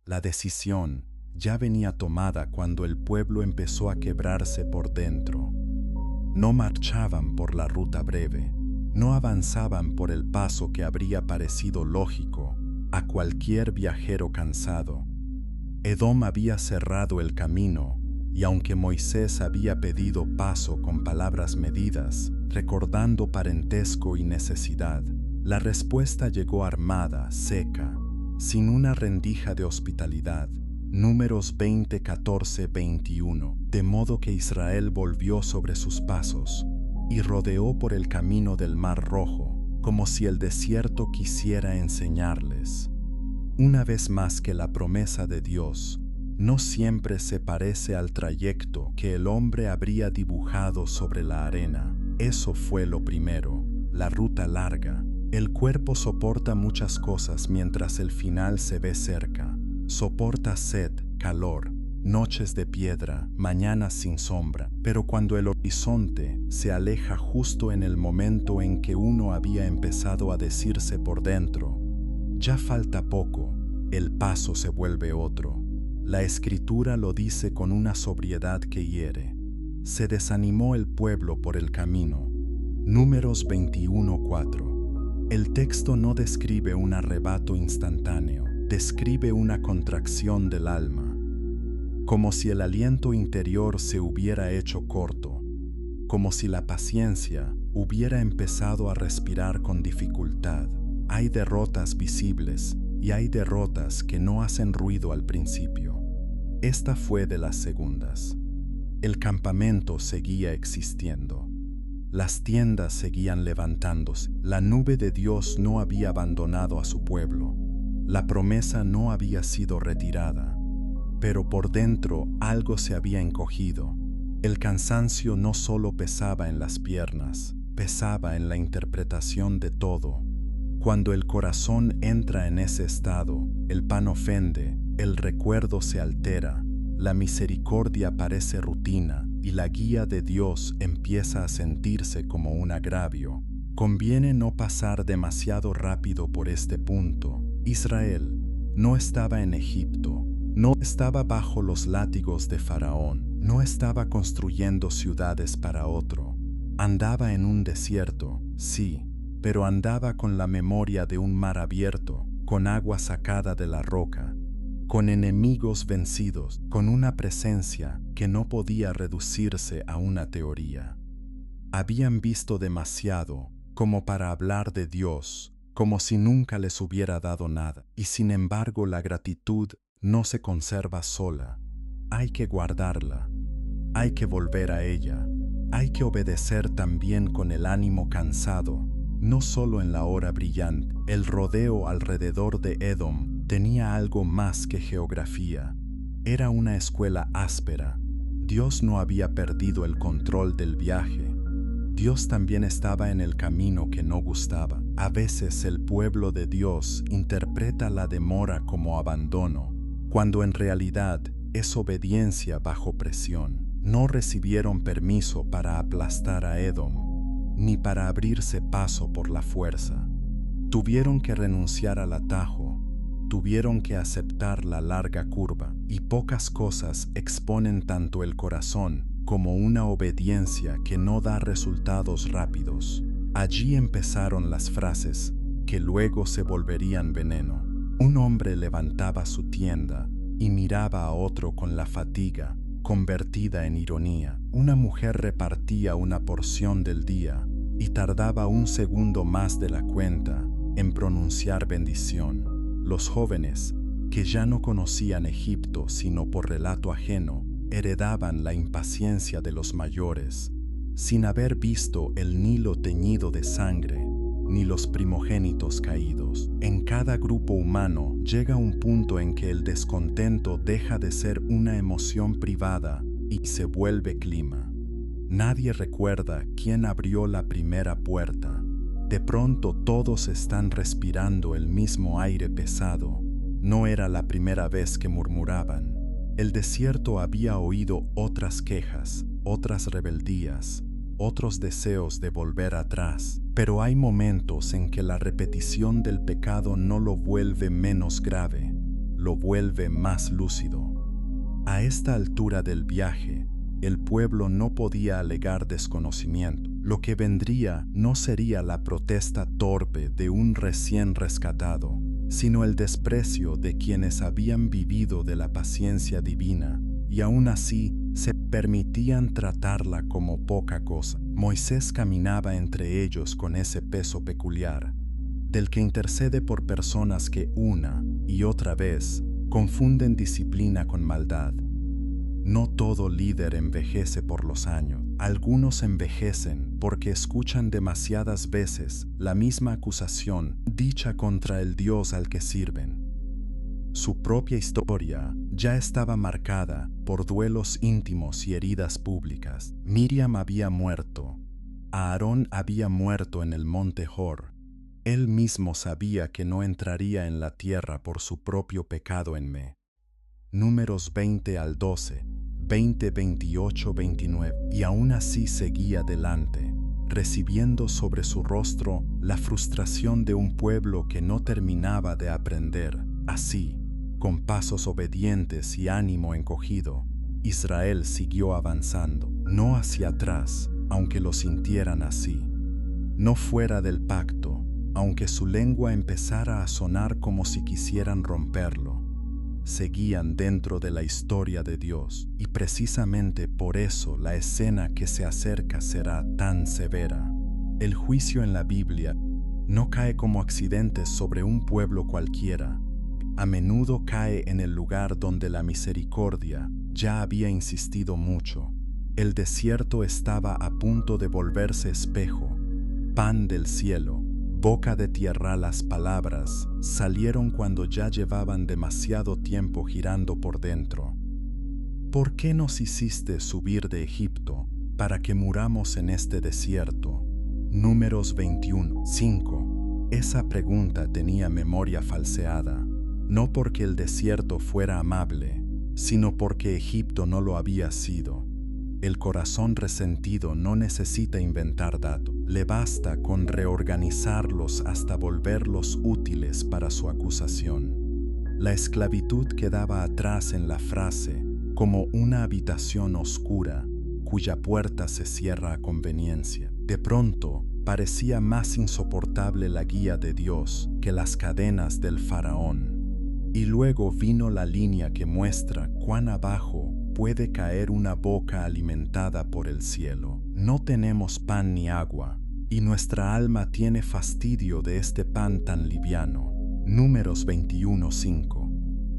La decisión ya venía tomada cuando el pueblo empezó a quebrarse por dentro. No marchaban por la ruta breve, no avanzaban por el paso que habría parecido lógico a cualquier viajero cansado. Edom había cerrado el camino, y aunque Moisés había pedido paso con palabras medidas, recordando parentesco y necesidad, la respuesta llegó armada, seca, sin una rendija de hospitalidad. Números 20, 14, 21. De modo que Israel volvió sobre sus pasos y rodeó por el camino del Mar Rojo, como si el desierto quisiera enseñarles. Una vez más que la promesa de Dios no siempre se parece al trayecto que el hombre habría dibujado sobre la arena. Eso fue lo primero, la ruta larga. El cuerpo soporta muchas cosas mientras el final se ve cerca. Soporta sed, calor, noches de piedra, mañanas sin sombra. Pero cuando el horizonte se aleja justo en el momento en que uno había empezado a decirse por dentro, ya falta poco, el paso se vuelve otro. La Escritura lo dice con una sobriedad que hiere. Se desanimó el pueblo por el camino. Números 21:4. El texto no describe un arrebato instantáneo, describe una contracción del alma, como si el aliento interior se hubiera hecho corto, como si la paciencia hubiera empezado a respirar con dificultad. Hay derrotas visibles y hay derrotas que no hacen ruido al principio. Esta fue de las segundas. El campamento seguía existiendo. Las tiendas seguían levantándose. La nube de Dios no había abandonado a su pueblo. La promesa no había sido retirada. Pero por dentro algo se había encogido. El cansancio no solo pesaba en las piernas, pesaba en la interpretación de todo. Cuando el corazón entra en ese estado, el pan ofende, el recuerdo se altera, la misericordia parece rutina y la guía de Dios empieza a sentirse como un agravio. Conviene no pasar demasiado rápido por este punto. Israel no estaba en Egipto, no estaba bajo los látigos de Faraón, no estaba construyendo ciudades para otro. Andaba en un desierto, sí, pero andaba con la memoria de un mar abierto, con agua sacada de la roca, con enemigos vencidos, con una presencia que no podía reducirse a una teoría. Habían visto demasiado como para hablar de Dios, como si nunca les hubiera dado nada, y sin embargo la gratitud no se conserva sola. Hay que guardarla, hay que volver a ella, hay que obedecer también con el ánimo cansado, no solo en la hora brillante. El rodeo alrededor de Edom tenía algo más que geografía. Era una escuela áspera. Dios no había perdido el control del viaje. Dios también estaba en el camino que no gustaba. A veces el pueblo de Dios interpreta la demora como abandono, cuando en realidad es obediencia bajo presión. No recibieron permiso para aplastar a Edom, ni para abrirse paso por la fuerza. Tuvieron que renunciar al atajo, tuvieron que aceptar la larga curva, y pocas cosas exponen tanto el corazón como una obediencia que no da resultados rápidos. Allí empezaron las frases que luego se volverían veneno. Un hombre levantaba su tienda y miraba a otro con la fatiga convertida en ironía. Una mujer repartía una porción del día y tardaba un segundo más de la cuenta en pronunciar bendición. Los jóvenes, que ya no conocían Egipto sino por relato ajeno, heredaban la impaciencia de los mayores, sin haber visto el Nilo teñido de sangre, ni los primogénitos caídos. En cada grupo humano llega un punto en que el descontento deja de ser una emoción privada y se vuelve clima. Nadie recuerda quién abrió la primera puerta. De pronto todos están respirando el mismo aire pesado. No era la primera vez que murmuraban. El desierto había oído otras quejas, otras rebeldías, otros deseos de volver atrás. Pero hay momentos en que la repetición del pecado no lo vuelve menos grave, lo vuelve más lúcido. A esta altura del viaje, el pueblo no podía alegar desconocimiento. Lo que vendría no sería la protesta torpe de un recién rescatado, sino el desprecio de quienes habían vivido de la paciencia divina y aún así se permitían tratarla como poca cosa. Moisés caminaba entre ellos con ese peso peculiar, del que intercede por personas que una y otra vez confunden disciplina con maldad. No todo líder envejece por los años. Algunos envejecen porque escuchan demasiadas veces la misma acusación dicha contra el Dios al que sirven. Su propia historia ya estaba marcada por duelos íntimos y heridas públicas. Miriam había muerto. Aarón había muerto en el monte Hor. Él mismo sabía que no entraría en la tierra por su propio pecado en Me. Números 20 al 12, 20, 28, 29. Y aún así seguía adelante, recibiendo sobre su rostro la frustración de un pueblo que no terminaba de aprender. Así, con pasos obedientes y ánimo encogido, Israel siguió avanzando, no hacia atrás, aunque lo sintieran así, no fuera del pacto, aunque su lengua empezara a sonar como si quisieran romperlo. Seguían dentro de la historia de Dios, y precisamente por eso la escena que se acerca será tan severa. El juicio en la Biblia no cae como accidentes sobre un pueblo cualquiera. A menudo cae en el lugar donde la misericordia ya había insistido mucho. El desierto estaba a punto de volverse espejo, pan del cielo. Boca de tierra. Las palabras salieron cuando ya llevaban demasiado tiempo girando por dentro. ¿Por qué nos hiciste subir de Egipto para que muramos en este desierto? Números 21, 5. Esa pregunta tenía memoria falseada, no porque el desierto fuera amable, sino porque Egipto no lo había sido. El corazón resentido no necesita inventar datos, le basta con reorganizarlos hasta volverlos útiles para su acusación. La esclavitud quedaba atrás en la frase, como una habitación oscura, cuya puerta se cierra a conveniencia. De pronto, parecía más insoportable la guía de Dios que las cadenas del faraón. Y luego vino la línea que muestra cuán abajo puede caer una boca alimentada por el cielo. No tenemos pan ni agua, y nuestra alma tiene fastidio de este pan tan liviano. Números 21:5.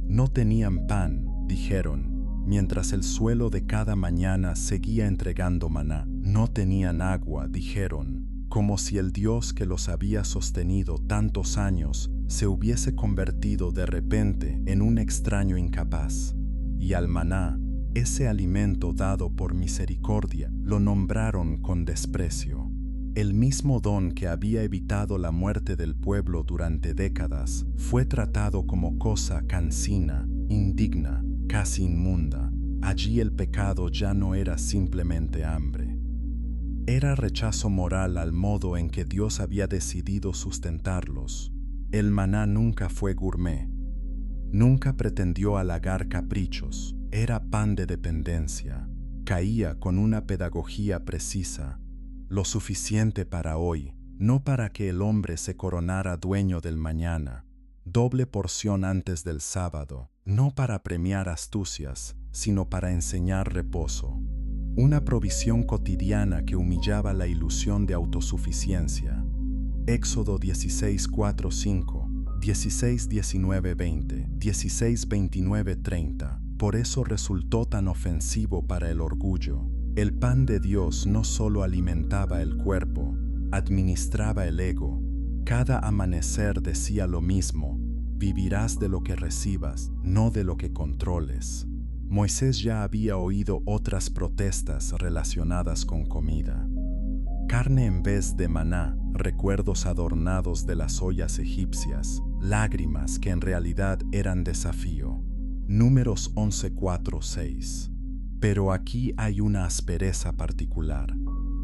No tenían pan, dijeron, mientras el suelo de cada mañana seguía entregando maná. No tenían agua, dijeron, como si el Dios que los había sostenido tantos años se hubiese convertido de repente en un extraño incapaz. Y al maná, ese alimento dado por misericordia, lo nombraron con desprecio. El mismo don que había evitado la muerte del pueblo durante décadas fue tratado como cosa cansina, indigna, casi inmunda. Allí el pecado ya no era simplemente hambre. Era rechazo moral al modo en que Dios había decidido sustentarlos. El maná nunca fue gourmet. Nunca pretendió halagar caprichos. Era pan de dependencia. Caía con una pedagogía precisa, lo suficiente para hoy, no para que el hombre se coronara dueño del mañana. Doble porción antes del sábado, no para premiar astucias, sino para enseñar reposo. Una provisión cotidiana que humillaba la ilusión de autosuficiencia. Éxodo 16:4, 5, 16:19, 20, 16:29, 30. Por eso resultó tan ofensivo para el orgullo. El pan de Dios no solo alimentaba el cuerpo, administraba el ego. Cada amanecer decía lo mismo: vivirás de lo que recibas, no de lo que controles. Moisés ya había oído otras protestas relacionadas con comida. Carne en vez de maná, recuerdos adornados de las ollas egipcias, lágrimas que en realidad eran desafío. Números 11:4, 6. Pero aquí hay una aspereza particular.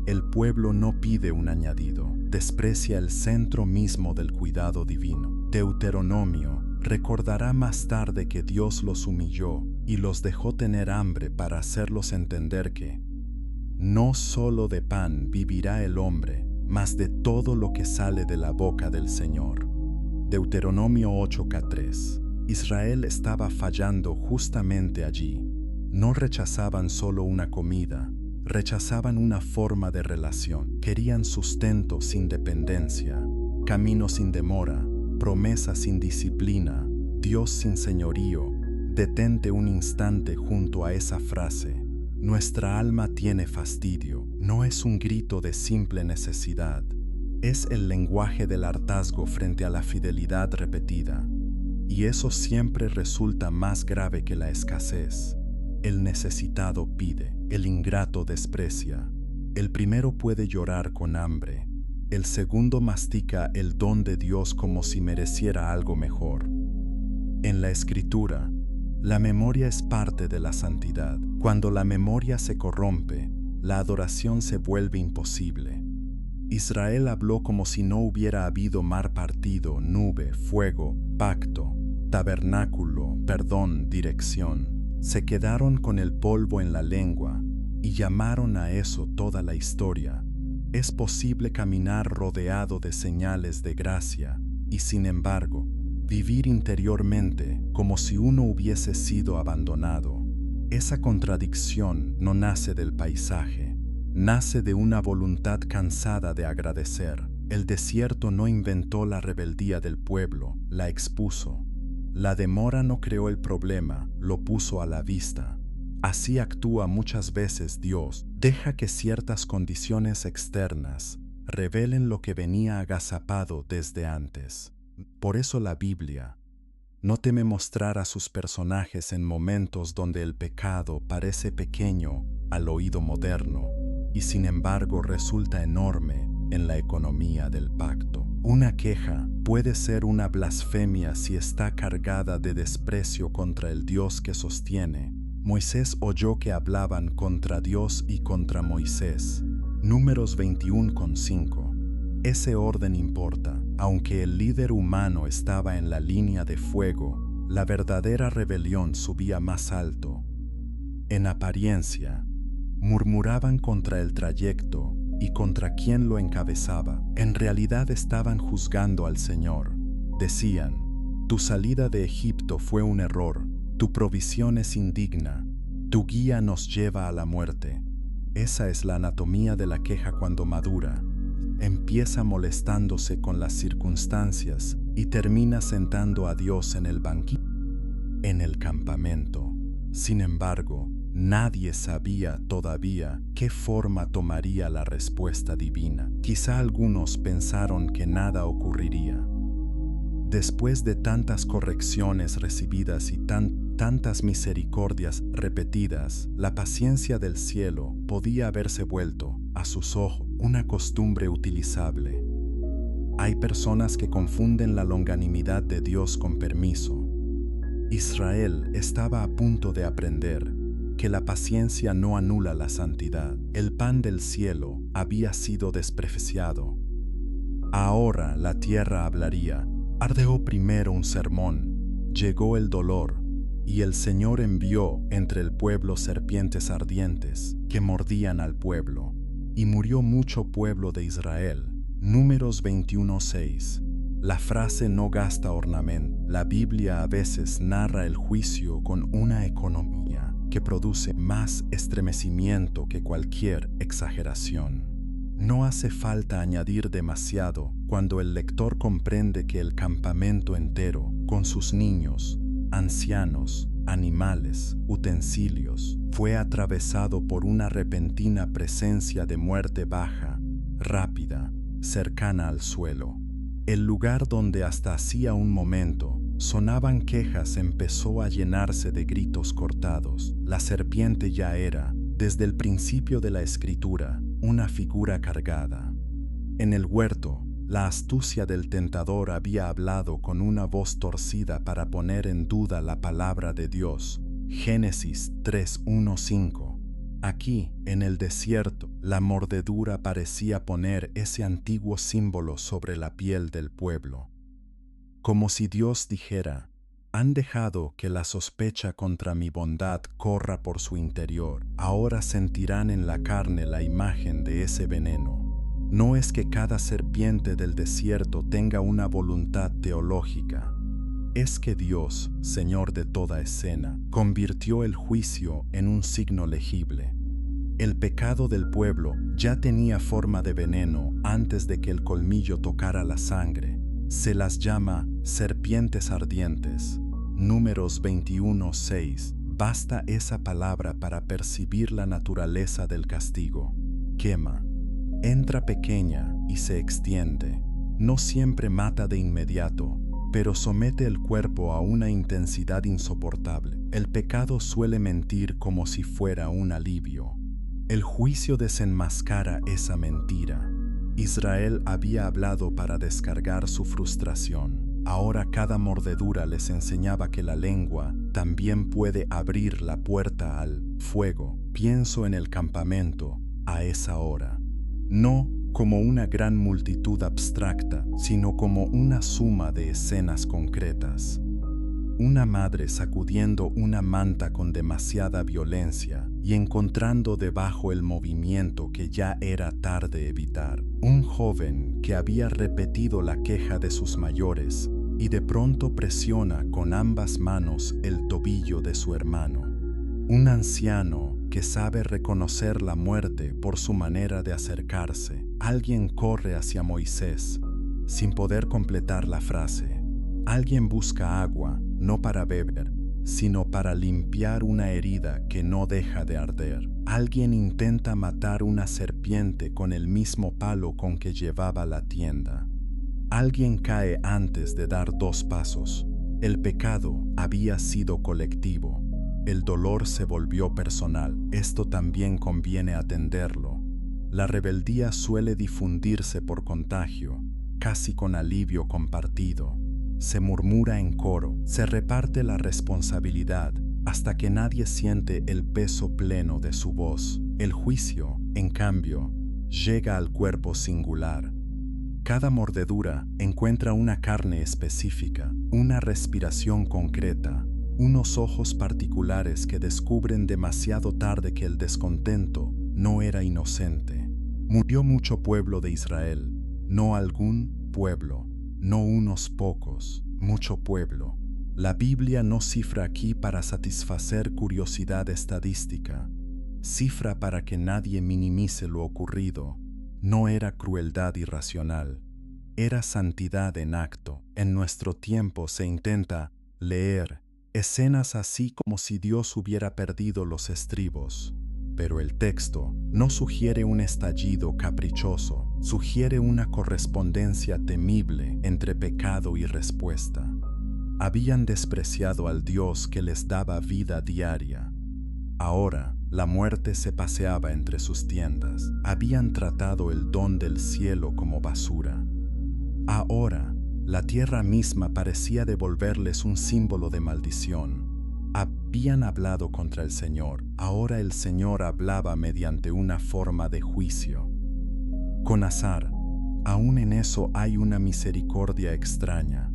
El pueblo no pide un añadido, desprecia el centro mismo del cuidado divino. Deuteronomio recordará más tarde que Dios los humilló y los dejó tener hambre para hacerlos entender que no solo de pan vivirá el hombre, mas de todo lo que sale de la boca del Señor. Deuteronomio 8:3. Israel estaba fallando justamente allí. No rechazaban solo una comida, rechazaban una forma de relación. Querían sustento sin dependencia, camino sin demora, promesa sin disciplina, Dios sin señorío. Detente un instante junto a esa frase. Nuestra alma tiene fastidio. No es un grito de simple necesidad. Es el lenguaje del hartazgo frente a la fidelidad repetida. Y eso siempre resulta más grave que la escasez. El necesitado pide, el ingrato desprecia. El primero puede llorar con hambre. El segundo mastica el don de Dios como si mereciera algo mejor. En la Escritura, la memoria es parte de la santidad. Cuando la memoria se corrompe, la adoración se vuelve imposible. Israel habló como si no hubiera habido mar partido, nube, fuego, pacto, tabernáculo, perdón, dirección. Se quedaron con el polvo en la lengua y llamaron a eso toda la historia. Es posible caminar rodeado de señales de gracia y, sin embargo, vivir interiormente como si uno hubiese sido abandonado. Esa contradicción no nace del paisaje, nace de una voluntad cansada de agradecer. El desierto no inventó la rebeldía del pueblo, la expuso. La demora no creó el problema, lo puso a la vista. Así actúa muchas veces Dios. Deja que ciertas condiciones externas revelen lo que venía agazapado desde antes. Por eso la Biblia no teme mostrar a sus personajes en momentos donde el pecado parece pequeño al oído moderno y sin embargo resulta enorme en la economía del pacto. Una queja puede ser una blasfemia si está cargada de desprecio contra el Dios que sostiene. Moisés oyó que hablaban contra Dios y contra Moisés. Números 21:5. Ese orden importa. Aunque el líder humano estaba en la línea de fuego, la verdadera rebelión subía más alto. En apariencia, murmuraban contra el trayecto y contra quien lo encabezaba. En realidad estaban juzgando al Señor. Decían, tu salida de Egipto fue un error, tu provisión es indigna, tu guía nos lleva a la muerte. Esa es la anatomía de la queja cuando madura. Empieza molestándose con las circunstancias y termina sentando a Dios en el banquillo, en el campamento. Sin embargo, nadie sabía todavía qué forma tomaría la respuesta divina. Quizá algunos pensaron que nada ocurriría. Después de tantas correcciones recibidas y tantas misericordias repetidas, la paciencia del cielo podía haberse vuelto, a sus ojos, una costumbre utilizable. Hay personas que confunden la longanimidad de Dios con permiso. Israel estaba a punto de aprender que la paciencia no anula la santidad. El pan del cielo había sido despreciado. Ahora la tierra hablaría. Ardeó primero un sermón, llegó el dolor, y el Señor envió entre el pueblo serpientes ardientes que mordían al pueblo, y murió mucho pueblo de Israel. Números 21:6. La frase no gasta ornamento. La Biblia a veces narra el juicio con una economía que produce más estremecimiento que cualquier exageración. No hace falta añadir demasiado cuando el lector comprende que el campamento entero, con sus niños, ancianos, animales, utensilios, fue atravesado por una repentina presencia de muerte baja, rápida, cercana al suelo. El lugar donde hasta hacía un momento sonaban quejas empezó a llenarse de gritos cortados. La serpiente ya era, desde el principio de la Escritura, una figura cargada. En el huerto, la astucia del tentador había hablado con una voz torcida para poner en duda la palabra de Dios. Génesis 3:1-5. Aquí, en el desierto, la mordedura parecía poner ese antiguo símbolo sobre la piel del pueblo. Como si Dios dijera, Han dejado que la sospecha contra mi bondad corra por su interior. Ahora sentirán en la carne la imagen de ese veneno. No es que cada serpiente del desierto tenga una voluntad teológica. Es que Dios, Señor de toda escena, convirtió el juicio en un signo legible. El pecado del pueblo ya tenía forma de veneno antes de que el colmillo tocara la sangre. Se las llama serpientes ardientes. Números 21:6. Basta esa palabra para percibir la naturaleza del castigo. Quema. Entra pequeña y se extiende. No siempre mata de inmediato, pero somete el cuerpo a una intensidad insoportable. El pecado suele mentir como si fuera un alivio. El juicio desenmascara esa mentira. Israel había hablado para descargar su frustración. Ahora cada mordedura les enseñaba que la lengua también puede abrir la puerta al fuego. Pienso en el campamento a esa hora. No como una gran multitud abstracta, sino como una suma de escenas concretas. Una madre sacudiendo una manta con demasiada violencia y encontrando debajo el movimiento que ya era tarde evitar. Un joven que había repetido la queja de sus mayores y de pronto presiona con ambas manos el tobillo de su hermano. Un anciano que sabe reconocer la muerte por su manera de acercarse. Alguien corre hacia Moisés sin poder completar la frase. Alguien busca agua, no para beber, sino para limpiar una herida que no deja de arder. Alguien intenta matar una serpiente con el mismo palo con que llevaba la tienda. Alguien cae antes de dar 2 pasos. El pecado había sido colectivo. El dolor se volvió personal. Esto también conviene atenderlo. La rebeldía suele difundirse por contagio, casi con alivio compartido. Se murmura en coro, se reparte la responsabilidad hasta que nadie siente el peso pleno de su voz. El juicio, en cambio, llega al cuerpo singular. Cada mordedura encuentra una carne específica, una respiración concreta, unos ojos particulares que descubren demasiado tarde que el descontento no era inocente. Murió mucho pueblo de Israel, no algún pueblo. No unos pocos, mucho pueblo. La Biblia no cifra aquí para satisfacer curiosidad estadística. Cifra para que nadie minimice lo ocurrido. No era crueldad irracional. Era santidad en acto. En nuestro tiempo se intenta leer escenas así como si Dios hubiera perdido los estribos. Pero el texto no sugiere un estallido caprichoso, sugiere una correspondencia temible entre pecado y respuesta. Habían despreciado al Dios que les daba vida diaria. Ahora la muerte se paseaba entre sus tiendas. Habían tratado el don del cielo como basura. Ahora la tierra misma parecía devolverles un símbolo de maldición. Habían hablado contra el Señor. Ahora el Señor hablaba mediante una forma de juicio. Con azar, aún en eso hay una misericordia extraña.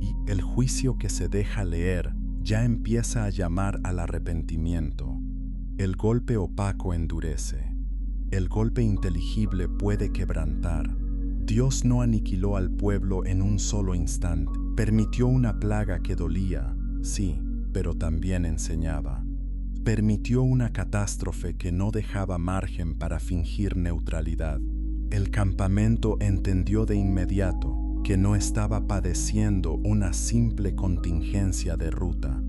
Y el juicio que se deja leer ya empieza a llamar al arrepentimiento. El golpe opaco endurece. El golpe inteligible puede quebrantar. Dios no aniquiló al pueblo en un solo instante. Permitió una plaga que dolía, sí, pero también enseñaba. Permitió una catástrofe que no dejaba margen para fingir neutralidad. El campamento entendió de inmediato que no estaba padeciendo una simple contingencia de ruta.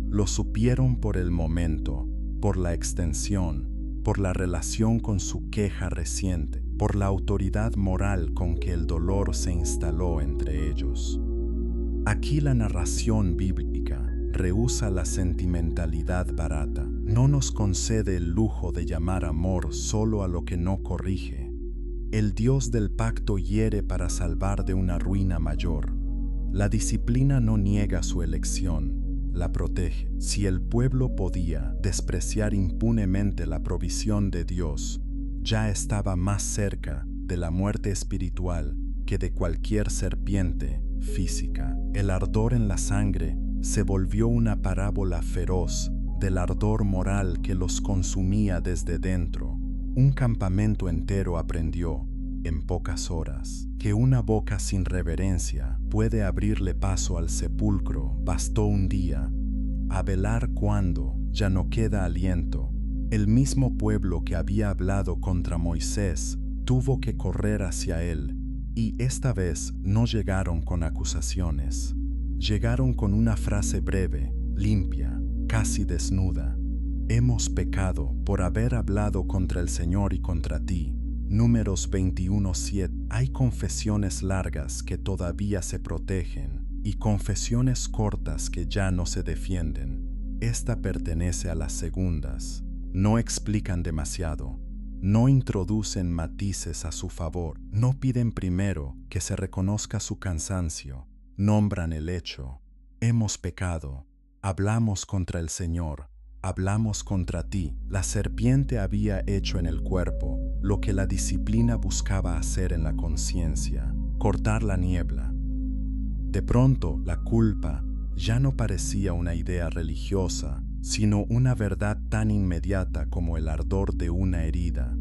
Lo supieron por el momento, por la extensión, por la relación con su queja reciente, por la autoridad moral con que el dolor se instaló entre ellos. Aquí la narración bíblica rehúsa la sentimentalidad barata. No nos concede el lujo de llamar amor solo a lo que no corrige. El Dios del pacto hiere para salvar de una ruina mayor. La disciplina no niega su elección, la protege. Si el pueblo podía despreciar impunemente la provisión de Dios, ya estaba más cerca de la muerte espiritual que de cualquier serpiente física. El ardor en la sangre se volvió una parábola feroz del ardor moral que los consumía desde dentro. Un campamento entero aprendió, en pocas horas, que una boca sin reverencia puede abrirle paso al sepulcro. Bastó un día a velar cuando ya no queda aliento. El mismo pueblo que había hablado contra Moisés tuvo que correr hacia él, y esta vez no llegaron con acusaciones. Llegaron con una frase breve, limpia, casi desnuda. Hemos pecado por haber hablado contra el Señor y contra ti. Números 21:7. Hay confesiones largas que todavía se protegen y confesiones cortas que ya no se defienden. Esta pertenece a las segundas. No explican demasiado. No introducen matices a su favor. No piden primero que se reconozca su cansancio. Nombran el hecho. Hemos pecado. Hablamos contra el Señor. Hablamos contra ti. La serpiente había hecho en el cuerpo lo que la disciplina buscaba hacer en la conciencia: cortar la niebla. De pronto, la culpa ya no parecía una idea religiosa, sino una verdad tan inmediata como el ardor de una herida.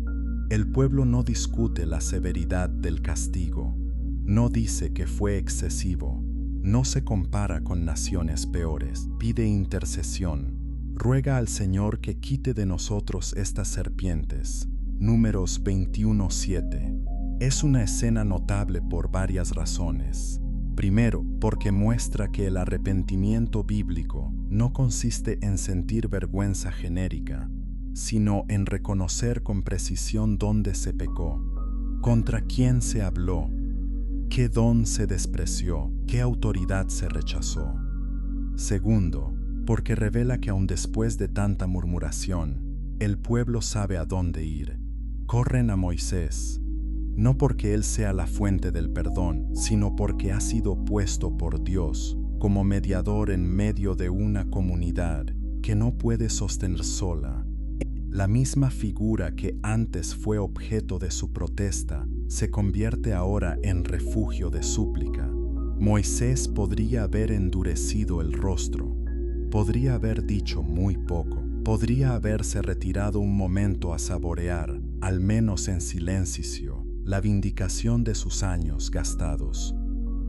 El pueblo no discute la severidad del castigo, no dice que fue excesivo, no se compara con naciones peores, pide intercesión, ruega al Señor que quite de nosotros estas serpientes. Números 21:7. Es una escena notable por varias razones. Primero, porque muestra que el arrepentimiento bíblico no consiste en sentir vergüenza genérica, sino en reconocer con precisión dónde se pecó, contra quién se habló, qué don se despreció, qué autoridad se rechazó. Segundo, porque revela que aun después de tanta murmuración, el pueblo sabe a dónde ir. Corren a Moisés, no porque él sea la fuente del perdón, sino porque ha sido puesto por Dios como mediador en medio de una comunidad que no puede sostener sola. La misma figura que antes fue objeto de su protesta se convierte ahora en refugio de súplica. Moisés podría haber endurecido el rostro, podría haber dicho muy poco, podría haberse retirado un momento a saborear, al menos en silencio, la vindicación de sus años gastados.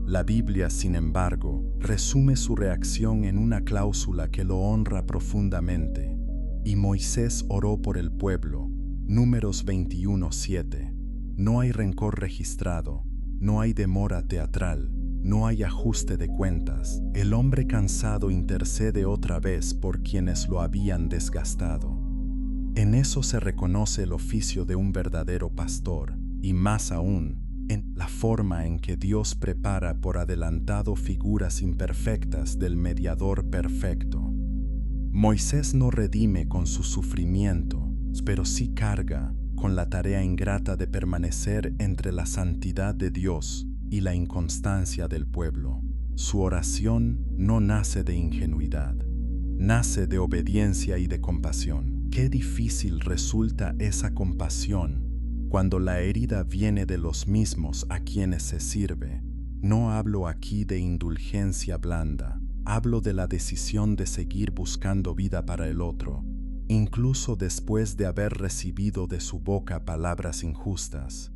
La Biblia, sin embargo, resume su reacción en una cláusula que lo honra profundamente. Y Moisés oró por el pueblo. Números 21:7. No hay rencor registrado, no hay demora teatral, no hay ajuste de cuentas. El hombre cansado intercede otra vez por quienes lo habían desgastado. En eso se reconoce el oficio de un verdadero pastor, y más aún, en la forma en que Dios prepara por adelantado figuras imperfectas del mediador perfecto. Moisés no redime con su sufrimiento, pero sí carga con la tarea ingrata de permanecer entre la santidad de Dios y la inconstancia del pueblo. Su oración no nace de ingenuidad, nace de obediencia y de compasión. Qué difícil resulta esa compasión cuando la herida viene de los mismos a quienes se sirve. No hablo aquí de indulgencia blanda, hablo de la decisión de seguir buscando vida para el otro, incluso después de haber recibido de su boca palabras injustas.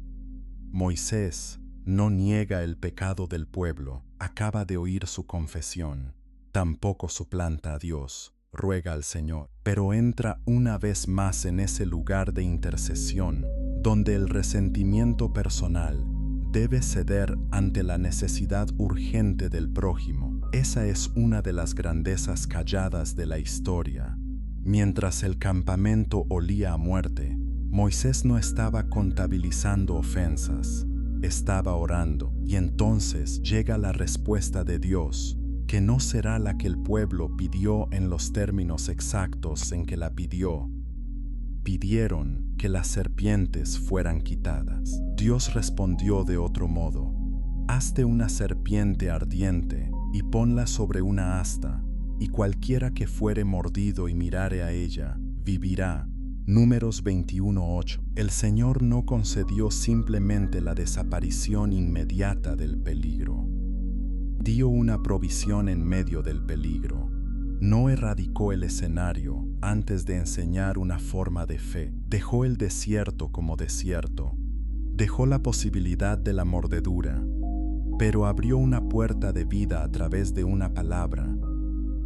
Moisés no niega el pecado del pueblo, acaba de oír su confesión. Tampoco suplanta a Dios, ruega al Señor, pero entra una vez más en ese lugar de intercesión donde el resentimiento personal debe ceder ante la necesidad urgente del prójimo. Esa es una de las grandezas calladas de la historia. Mientras el campamento olía a muerte, Moisés no estaba contabilizando ofensas, estaba orando, y entonces llega la respuesta de Dios, que no será la que el pueblo pidió en los términos exactos en que la pidió. Pidieron que las serpientes fueran quitadas. Dios respondió de otro modo: hazte una serpiente ardiente y ponla sobre una asta, y cualquiera que fuere mordido y mirare a ella, vivirá. Números 21:8. El Señor no concedió simplemente la desaparición inmediata del peligro. dio una provisión en medio del peligro. No erradicó el escenario antes de enseñar una forma de fe. Dejó el desierto como desierto. Dejó la posibilidad de la mordedura, pero abrió una puerta de vida a través de una palabra.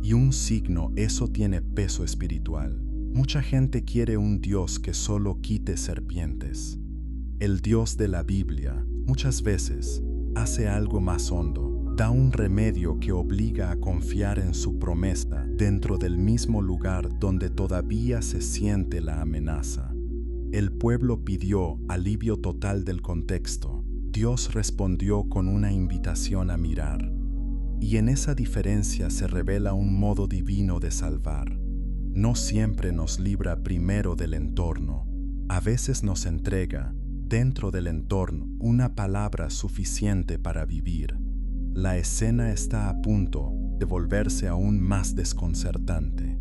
Y un signo, eso tiene peso espiritual. Mucha gente quiere un Dios que solo quite serpientes. El Dios de la Biblia, muchas veces, hace algo más hondo. Da un remedio que obliga a confiar en su promesa dentro del mismo lugar donde todavía se siente la amenaza. El pueblo pidió alivio total del contexto. Dios respondió con una invitación a mirar. Y en esa diferencia se revela un modo divino de salvar. No siempre nos libra primero del entorno. A veces nos entrega, dentro del entorno, una palabra suficiente para vivir. La escena está a punto de volverse aún más desconcertante,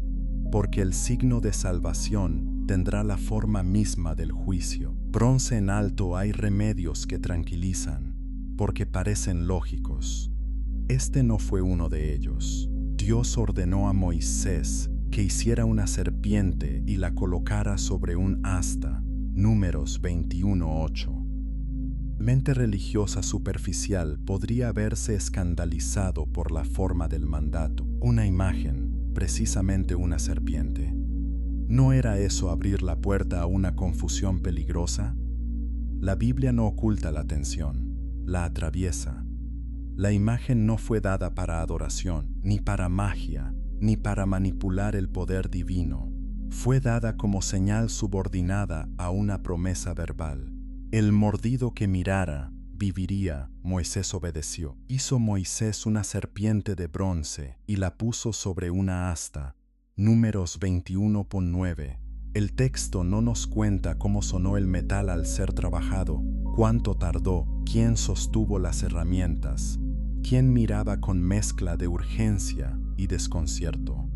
porque el signo de salvación tendrá la forma misma del juicio. Bronce en alto hay remedios que tranquilizan, porque parecen lógicos. Este no fue uno de ellos. Dios ordenó a Moisés que hiciera una serpiente y la colocara sobre un asta. Números 21:8. Mente religiosa superficial podría haberse escandalizado por la forma del mandato. Una imagen, precisamente una serpiente. ¿No era eso abrir la puerta a una confusión peligrosa? La Biblia no oculta la atención, la atraviesa. La imagen no fue dada para adoración, ni para magia, ni para manipular el poder divino. Fue dada como señal subordinada a una promesa verbal. El mordido que mirara, viviría. Moisés obedeció. Hizo Moisés una serpiente de bronce y la puso sobre una asta. Números 21:9. El texto no nos cuenta cómo sonó el metal al ser trabajado, cuánto tardó, quién sostuvo las herramientas, quién miraba con mezcla de urgencia y desconcierto.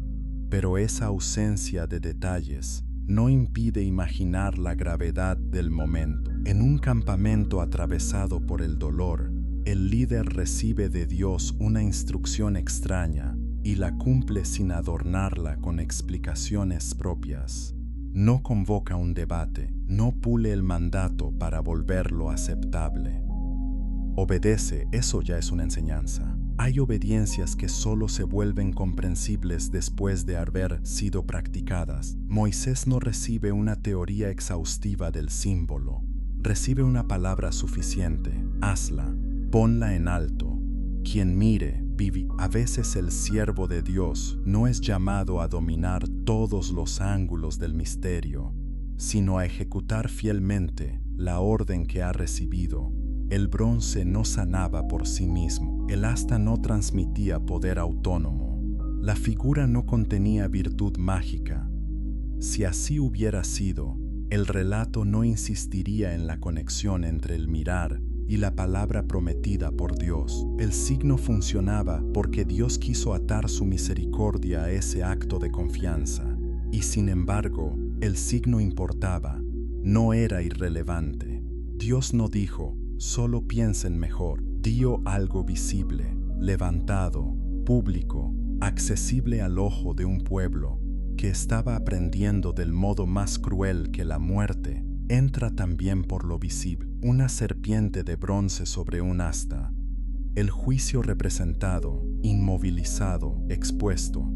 Pero esa ausencia de detalles no impide imaginar la gravedad del momento. En un campamento atravesado por el dolor, el líder recibe de Dios una instrucción extraña y la cumple sin adornarla con explicaciones propias. No convoca un debate, no pule el mandato para volverlo aceptable. Obedece, eso ya es una enseñanza. Hay obediencias que solo se vuelven comprensibles después de haber sido practicadas. Moisés no recibe una teoría exhaustiva del símbolo. Recibe una palabra suficiente. Hazla, ponla en alto. Quien mire, vive. A veces el siervo de Dios no es llamado a dominar todos los ángulos del misterio, sino a ejecutar fielmente la orden que ha recibido. El bronce no sanaba por sí mismo, el asta no transmitía poder autónomo, la figura no contenía virtud mágica. Si así hubiera sido, el relato no insistiría en la conexión entre el mirar y la palabra prometida por Dios. El signo funcionaba porque Dios quiso atar su misericordia a ese acto de confianza, y sin embargo, el signo importaba, no era irrelevante. Dios no dijo, solo piensen mejor. Dio algo visible, levantado, público, accesible al ojo de un pueblo que estaba aprendiendo del modo más cruel que la muerte entra también por lo visible. Una serpiente de bronce sobre un asta. El juicio representado, inmovilizado, expuesto.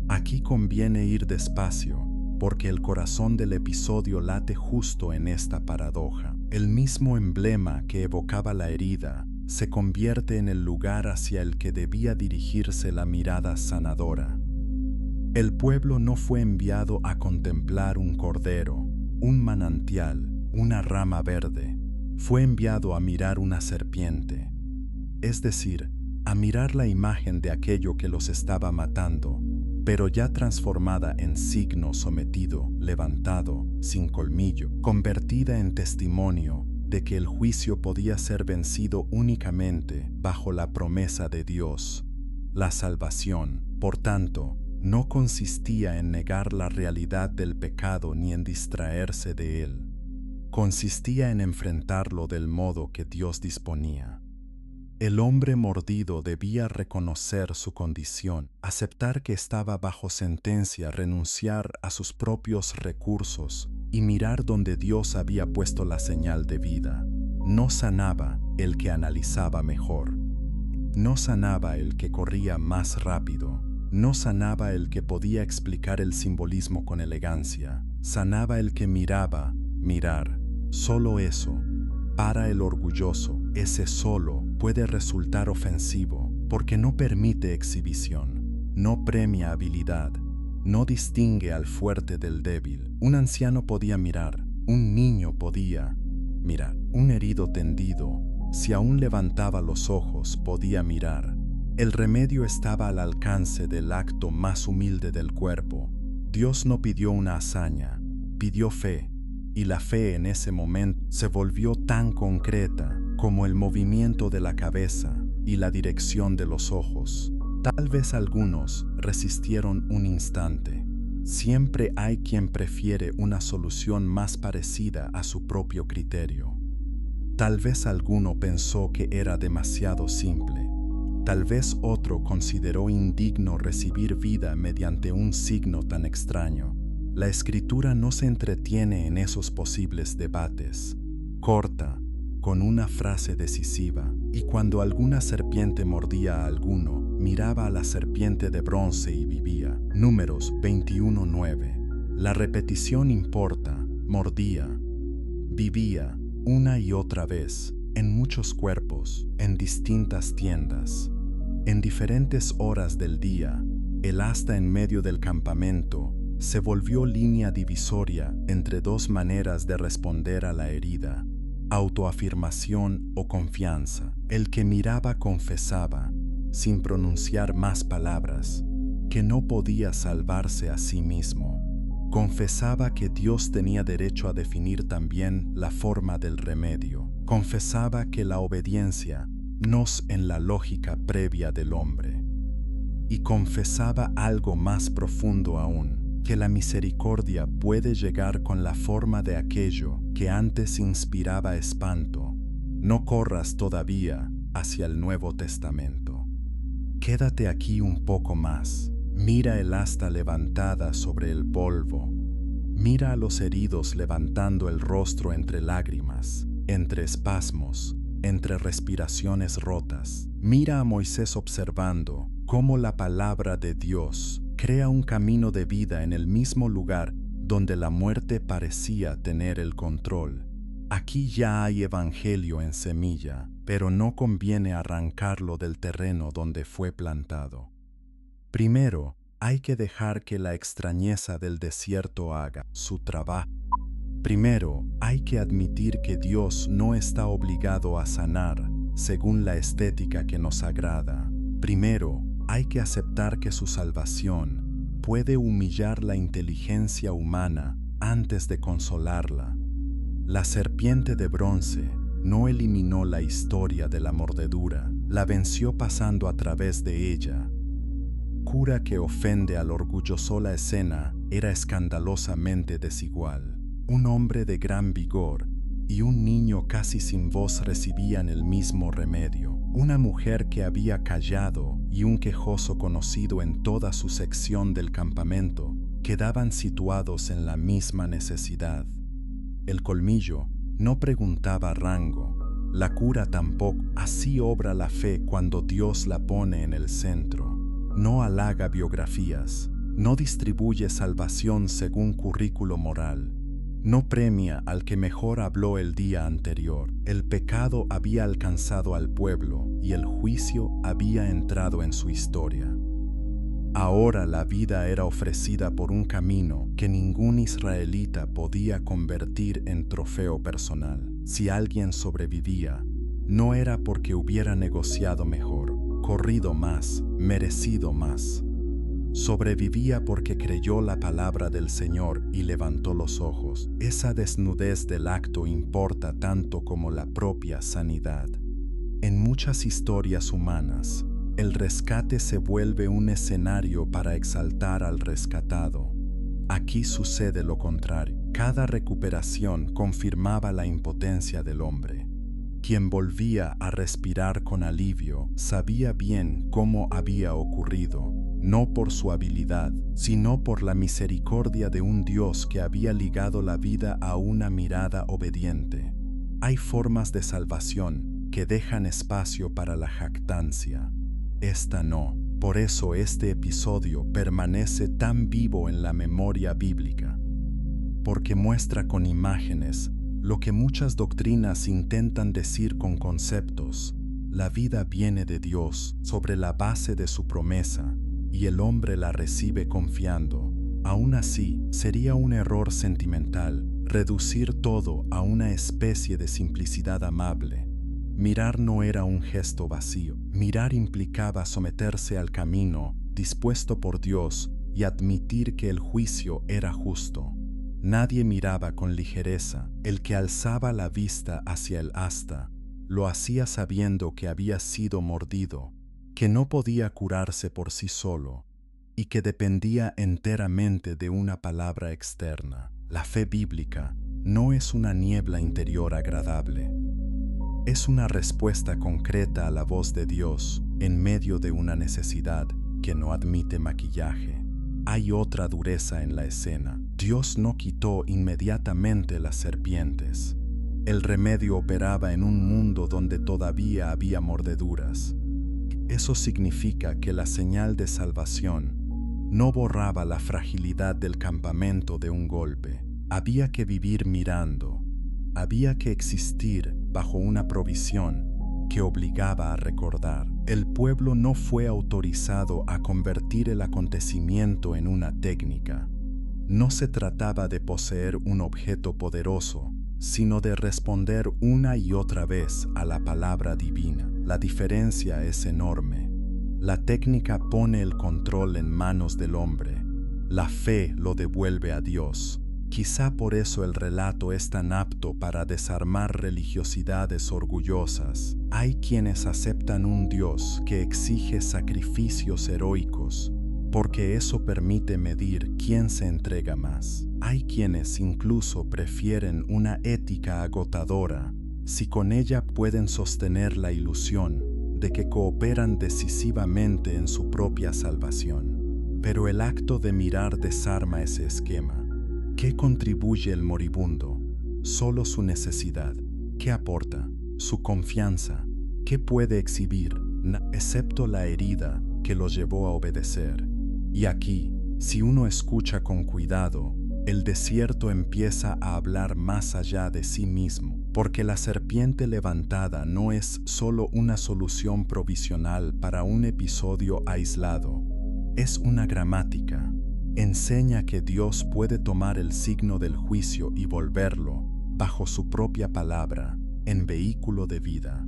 Aquí conviene ir despacio, porque el corazón del episodio late justo en esta paradoja. El mismo emblema que evocaba la herida se convierte en el lugar hacia el que debía dirigirse la mirada sanadora. El pueblo no fue enviado a contemplar un cordero, un manantial, una rama verde. Fue enviado a mirar una serpiente, es decir, a mirar la imagen de aquello que los estaba matando, pero ya transformada en signo sometido, levantado, sin colmillo, convertida en testimonio de que el juicio podía ser vencido únicamente bajo la promesa de Dios. La salvación, por tanto, no consistía en negar la realidad del pecado ni en distraerse de él. Consistía en enfrentarlo del modo que Dios disponía. El hombre mordido debía reconocer su condición, aceptar que estaba bajo sentencia, renunciar a sus propios recursos y mirar donde Dios había puesto la señal de vida. No sanaba el que analizaba mejor. No sanaba el que corría más rápido. No sanaba el que podía explicar el simbolismo con elegancia. Sanaba el que miraba, mirar. Solo eso. Para el orgulloso, ese solo puede resultar ofensivo porque no permite exhibición, no premia habilidad, no distingue al fuerte del débil. Un anciano podía mirar, un niño podía mirar, un herido tendido, si aún levantaba los ojos, podía mirar. El remedio estaba al alcance del acto más humilde del cuerpo. Dios no pidió una hazaña, pidió fe. Y la fe en ese momento se volvió tan concreta como el movimiento de la cabeza y la dirección de los ojos. Tal vez algunos resistieron un instante. Siempre hay quien prefiere una solución más parecida a su propio criterio. Tal vez alguno pensó que era demasiado simple. Tal vez otro consideró indigno recibir vida mediante un signo tan extraño. La Escritura no se entretiene en esos posibles debates. Corta, con una frase decisiva, y cuando alguna serpiente mordía a alguno, miraba a la serpiente de bronce y vivía. Números 21:9. La repetición importa, mordía, vivía, una y otra vez, en muchos cuerpos, en distintas tiendas, en diferentes horas del día. El asta en medio del campamento se volvió línea divisoria entre dos maneras de responder a la herida: autoafirmación o confianza. El que miraba confesaba, sin pronunciar más palabras, que no podía salvarse a sí mismo. Confesaba que Dios tenía derecho a definir también la forma del remedio. Confesaba que la obediencia no es en la lógica previa del hombre. Y confesaba algo más profundo aún: que la misericordia puede llegar con la forma de aquello que antes inspiraba espanto. No corras todavía hacia el Nuevo Testamento. Quédate aquí un poco más. Mira el asta levantada sobre el polvo. Mira a los heridos levantando el rostro entre lágrimas, entre espasmos, entre respiraciones rotas. Mira a Moisés observando cómo la palabra de Dios crea un camino de vida en el mismo lugar donde la muerte parecía tener el control. Aquí ya hay evangelio en semilla, pero no conviene arrancarlo del terreno donde fue plantado. Primero, hay que dejar que la extrañeza del desierto haga su trabajo. Primero, hay que admitir que Dios no está obligado a sanar según la estética que nos agrada. Primero, hay que aceptar que su salvación puede humillar la inteligencia humana antes de consolarla. La serpiente de bronce no eliminó la historia de la mordedura, la venció pasando a través de ella. Cura que ofende al orgulloso. La escena era escandalosamente desigual. Un hombre de gran vigor y un niño casi sin voz recibían el mismo remedio. Una mujer que había callado y un quejoso conocido en toda su sección del campamento quedaban situados en la misma necesidad. El colmillo no preguntaba rango, la cura tampoco. Así obra la fe cuando Dios la pone en el centro. No halaga biografías, no distribuye salvación según currículo moral. No premia al que mejor habló el día anterior. El pecado había alcanzado al pueblo y el juicio había entrado en su historia. Ahora la vida era ofrecida por un camino que ningún israelita podía convertir en trofeo personal. Si alguien sobrevivía, no era porque hubiera negociado mejor, corrido más, merecido más. Sobrevivía porque creyó la palabra del Señor y levantó los ojos. Esa desnudez del acto importa tanto como la propia sanidad. En muchas historias humanas, el rescate se vuelve un escenario para exaltar al rescatado. Aquí sucede lo contrario. Cada recuperación confirmaba la impotencia del hombre. Quien volvía a respirar con alivio sabía bien cómo había ocurrido, no por su habilidad, sino por la misericordia de un Dios que había ligado la vida a una mirada obediente. Hay formas de salvación que dejan espacio para la jactancia. Esta no. Por eso este episodio permanece tan vivo en la memoria bíblica, porque muestra con imágenes lo que muchas doctrinas intentan decir con conceptos. La vida viene de Dios sobre la base de su promesa y el hombre la recibe confiando. Aún así, sería un error sentimental reducir todo a una especie de simplicidad amable. Mirar no era un gesto vacío. Mirar implicaba someterse al camino dispuesto por Dios y admitir que el juicio era justo. Nadie miraba con ligereza. El que alzaba la vista hacia el asta lo hacía sabiendo que había sido mordido, que no podía curarse por sí solo y que dependía enteramente de una palabra externa. La fe bíblica no es una niebla interior agradable. Es una respuesta concreta a la voz de Dios en medio de una necesidad que no admite maquillaje. Hay otra dureza en la escena. Dios no quitó inmediatamente las serpientes. El remedio operaba en un mundo donde todavía había mordeduras. Eso significa que la señal de salvación no borraba la fragilidad del campamento de un golpe. Había que vivir mirando. Había que existir bajo una provisión que obligaba a recordar. El pueblo no fue autorizado a convertir el acontecimiento en una técnica. No se trataba de poseer un objeto poderoso, sino de responder una y otra vez a la palabra divina. La diferencia es enorme. La técnica pone el control en manos del hombre. La fe lo devuelve a Dios. Quizá por eso el relato es tan apto para desarmar religiosidades orgullosas. Hay quienes aceptan un Dios que exige sacrificios heroicos, porque eso permite medir quién se entrega más. Hay quienes incluso prefieren una ética agotadora, si con ella pueden sostener la ilusión de que cooperan decisivamente en su propia salvación. Pero el acto de mirar desarma ese esquema. ¿Qué contribuye el moribundo? Solo su necesidad. ¿Qué aporta? Su confianza. ¿Qué puede exhibir? Excepto la herida que lo llevó a obedecer. Y aquí, si uno escucha con cuidado, el desierto empieza a hablar más allá de sí mismo, porque la serpiente levantada no es solo una solución provisional para un episodio aislado, es una gramática. Enseña que Dios puede tomar el signo del juicio y volverlo, bajo su propia palabra, en vehículo de vida.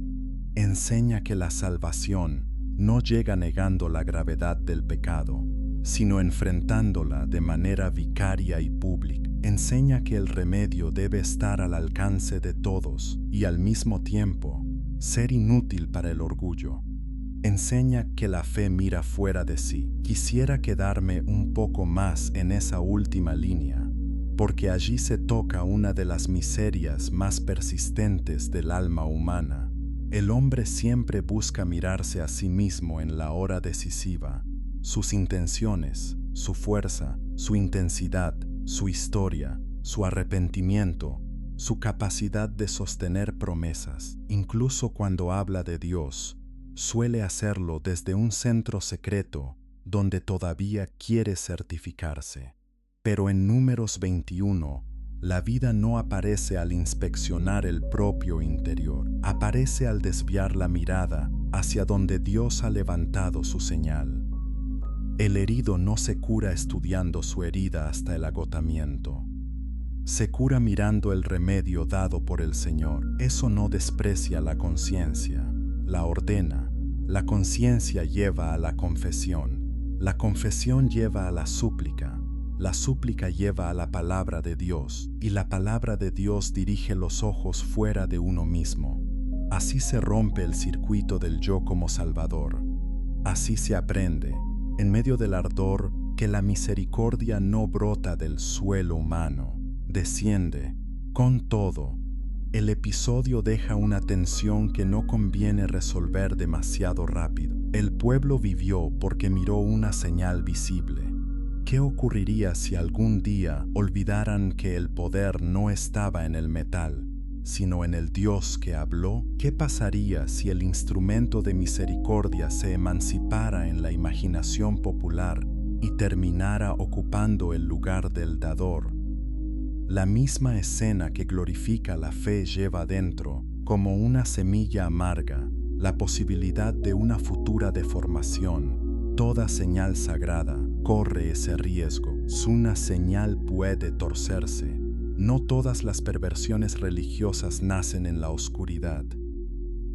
Enseña que la salvación no llega negando la gravedad del pecado, sino enfrentándola de manera vicaria y pública. Enseña que el remedio debe estar al alcance de todos y al mismo tiempo ser inútil para el orgullo. Enseña que la fe mira fuera de sí. Quisiera quedarme un poco más en esa última línea, porque allí se toca una de las miserias más persistentes del alma humana. El hombre siempre busca mirarse a sí mismo en la hora decisiva. Sus intenciones, su fuerza, su intensidad, su historia, su arrepentimiento, su capacidad de sostener promesas. Incluso cuando habla de Dios, suele hacerlo desde un centro secreto donde todavía quiere certificarse. Pero en Números 21, la vida no aparece al inspeccionar el propio interior, aparece al desviar la mirada hacia donde Dios ha levantado su señal. El herido no se cura estudiando su herida hasta el agotamiento. Se cura mirando el remedio dado por el Señor. Eso no desprecia la conciencia, la ordena. La conciencia lleva a la confesión. La confesión lleva a la súplica. La súplica lleva a la palabra de Dios, y la palabra de Dios dirige los ojos fuera de uno mismo. Así se rompe el circuito del yo como salvador. Así se aprende, en medio del ardor, que la misericordia no brota del suelo humano, desciende, con todo, El episodio deja una tensión que no conviene resolver demasiado rápido. El pueblo vivió porque miró una señal visible. ¿Qué ocurriría si algún día olvidaran que el poder no estaba en el metal, sino en el Dios que habló? ¿Qué pasaría si el instrumento de misericordia se emancipara en la imaginación popular y terminara ocupando el lugar del dador? La misma escena que glorifica la fe lleva dentro, como una semilla amarga, la posibilidad de una futura deformación. Toda señal sagrada corre ese riesgo. Una señal puede torcerse. No todas las perversiones religiosas nacen en la oscuridad.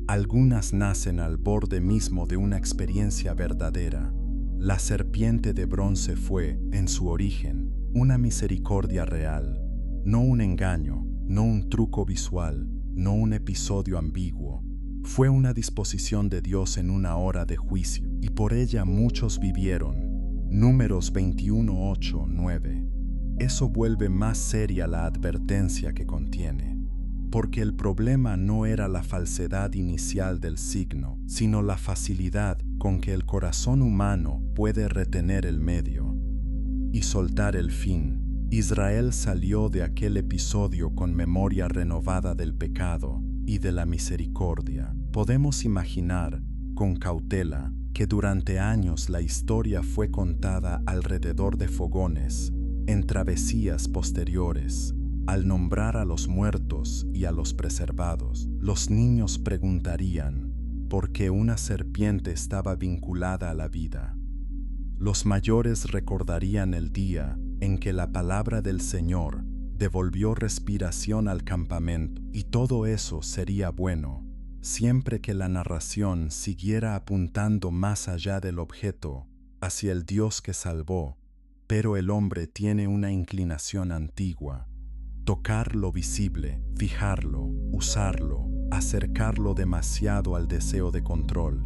Algunas nacen al borde mismo de una experiencia verdadera. La serpiente de bronce fue, en su origen, una misericordia real. No un engaño, no un truco visual, no un episodio ambiguo. Fue una disposición de Dios en una hora de juicio, y por ella muchos vivieron. Números 21, 8, 9. Eso vuelve más seria la advertencia que contiene, porque el problema no era la falsedad inicial del signo, sino la facilidad con que el corazón humano puede retener el medio y soltar el fin. Israel salió de aquel episodio con memoria renovada del pecado y de la misericordia. Podemos imaginar, con cautela, que durante años la historia fue contada alrededor de fogones, en travesías posteriores. Al nombrar a los muertos y a los preservados, los niños preguntarían por qué una serpiente estaba vinculada a la vida. Los mayores recordarían el día en que la palabra del Señor devolvió respiración al campamento, y todo eso sería bueno, siempre que la narración siguiera apuntando más allá del objeto, hacia el Dios que salvó. Pero el hombre tiene una inclinación antigua: tocar lo visible, fijarlo, usarlo, acercarlo demasiado al deseo de control.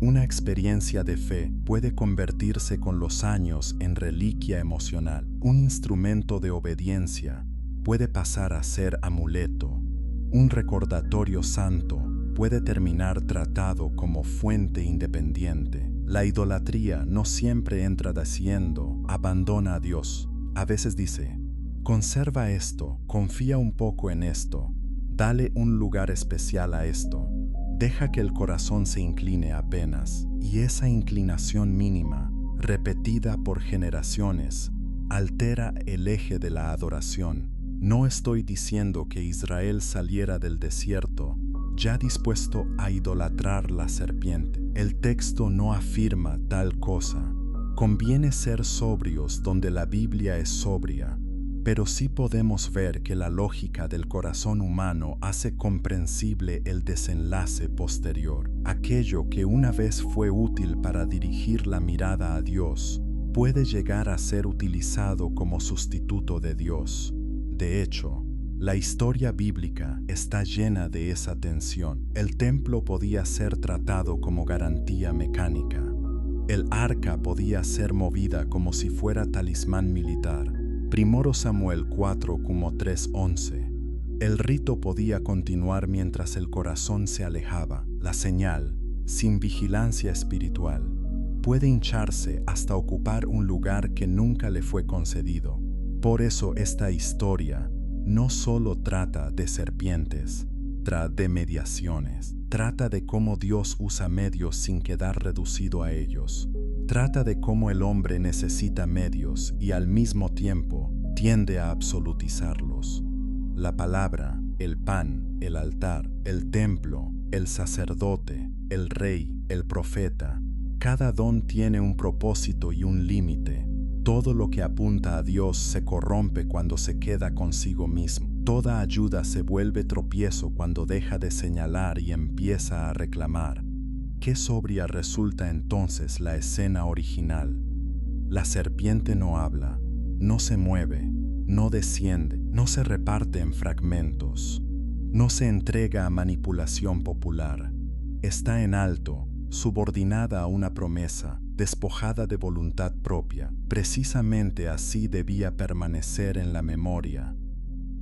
Una experiencia de fe puede convertirse con los años en reliquia emocional. Un instrumento de obediencia puede pasar a ser amuleto. Un recordatorio santo puede terminar tratado como fuente independiente. La idolatría no siempre entra diciendo abandona a Dios. A veces dice: conserva esto, confía un poco en esto, dale un lugar especial a esto. Deja que el corazón se incline apenas, y esa inclinación mínima, repetida por generaciones, altera el eje de la adoración. No estoy diciendo que Israel saliera del desierto ya dispuesto a idolatrar la serpiente. El texto no afirma tal cosa. Conviene ser sobrios donde la Biblia es sobria, pero sí podemos ver que la lógica del corazón humano hace comprensible el desenlace posterior. Aquello que una vez fue útil para dirigir la mirada a Dios puede llegar a ser utilizado como sustituto de Dios. De hecho, la historia bíblica está llena de esa tensión. El templo podía ser tratado como garantía mecánica. El arca podía ser movida como si fuera talismán militar. 1 Samuel 4 como 3:11. El rito podía continuar mientras el corazón se alejaba. La señal, sin vigilancia espiritual, puede hincharse hasta ocupar un lugar que nunca le fue concedido. Por eso esta historia no solo trata de serpientes, trata de mediaciones, trata de cómo Dios usa medios sin quedar reducido a ellos. Trata de cómo el hombre necesita medios y al mismo tiempo tiende a absolutizarlos. La palabra, el pan, el altar, el templo, el sacerdote, el rey, el profeta, cada don tiene un propósito y un límite. Todo lo que apunta a Dios se corrompe cuando se queda consigo mismo. Toda ayuda se vuelve tropiezo cuando deja de señalar y empieza a reclamar. ¿Qué sobria resulta entonces la escena original? La serpiente no habla, no se mueve, no desciende, no se reparte en fragmentos, no se entrega a manipulación popular. Está en alto, subordinada a una promesa, despojada de voluntad propia. Precisamente así debía permanecer en la memoria.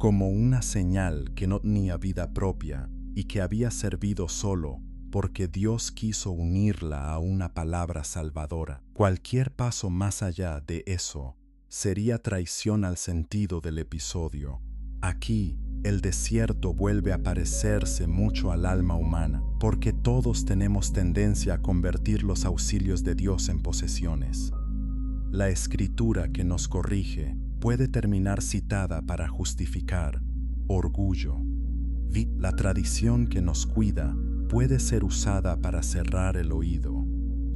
como una señal que no tenía vida propia y que había servido solo porque Dios quiso unirla a una palabra salvadora. Cualquier paso más allá de eso sería traición al sentido del episodio. Aquí, el desierto vuelve a parecerse mucho al alma humana, porque todos tenemos tendencia a convertir los auxilios de Dios en posesiones. La escritura que nos corrige puede terminar citada para justificar orgullo. La tradición que nos cuida puede ser usada para cerrar el oído.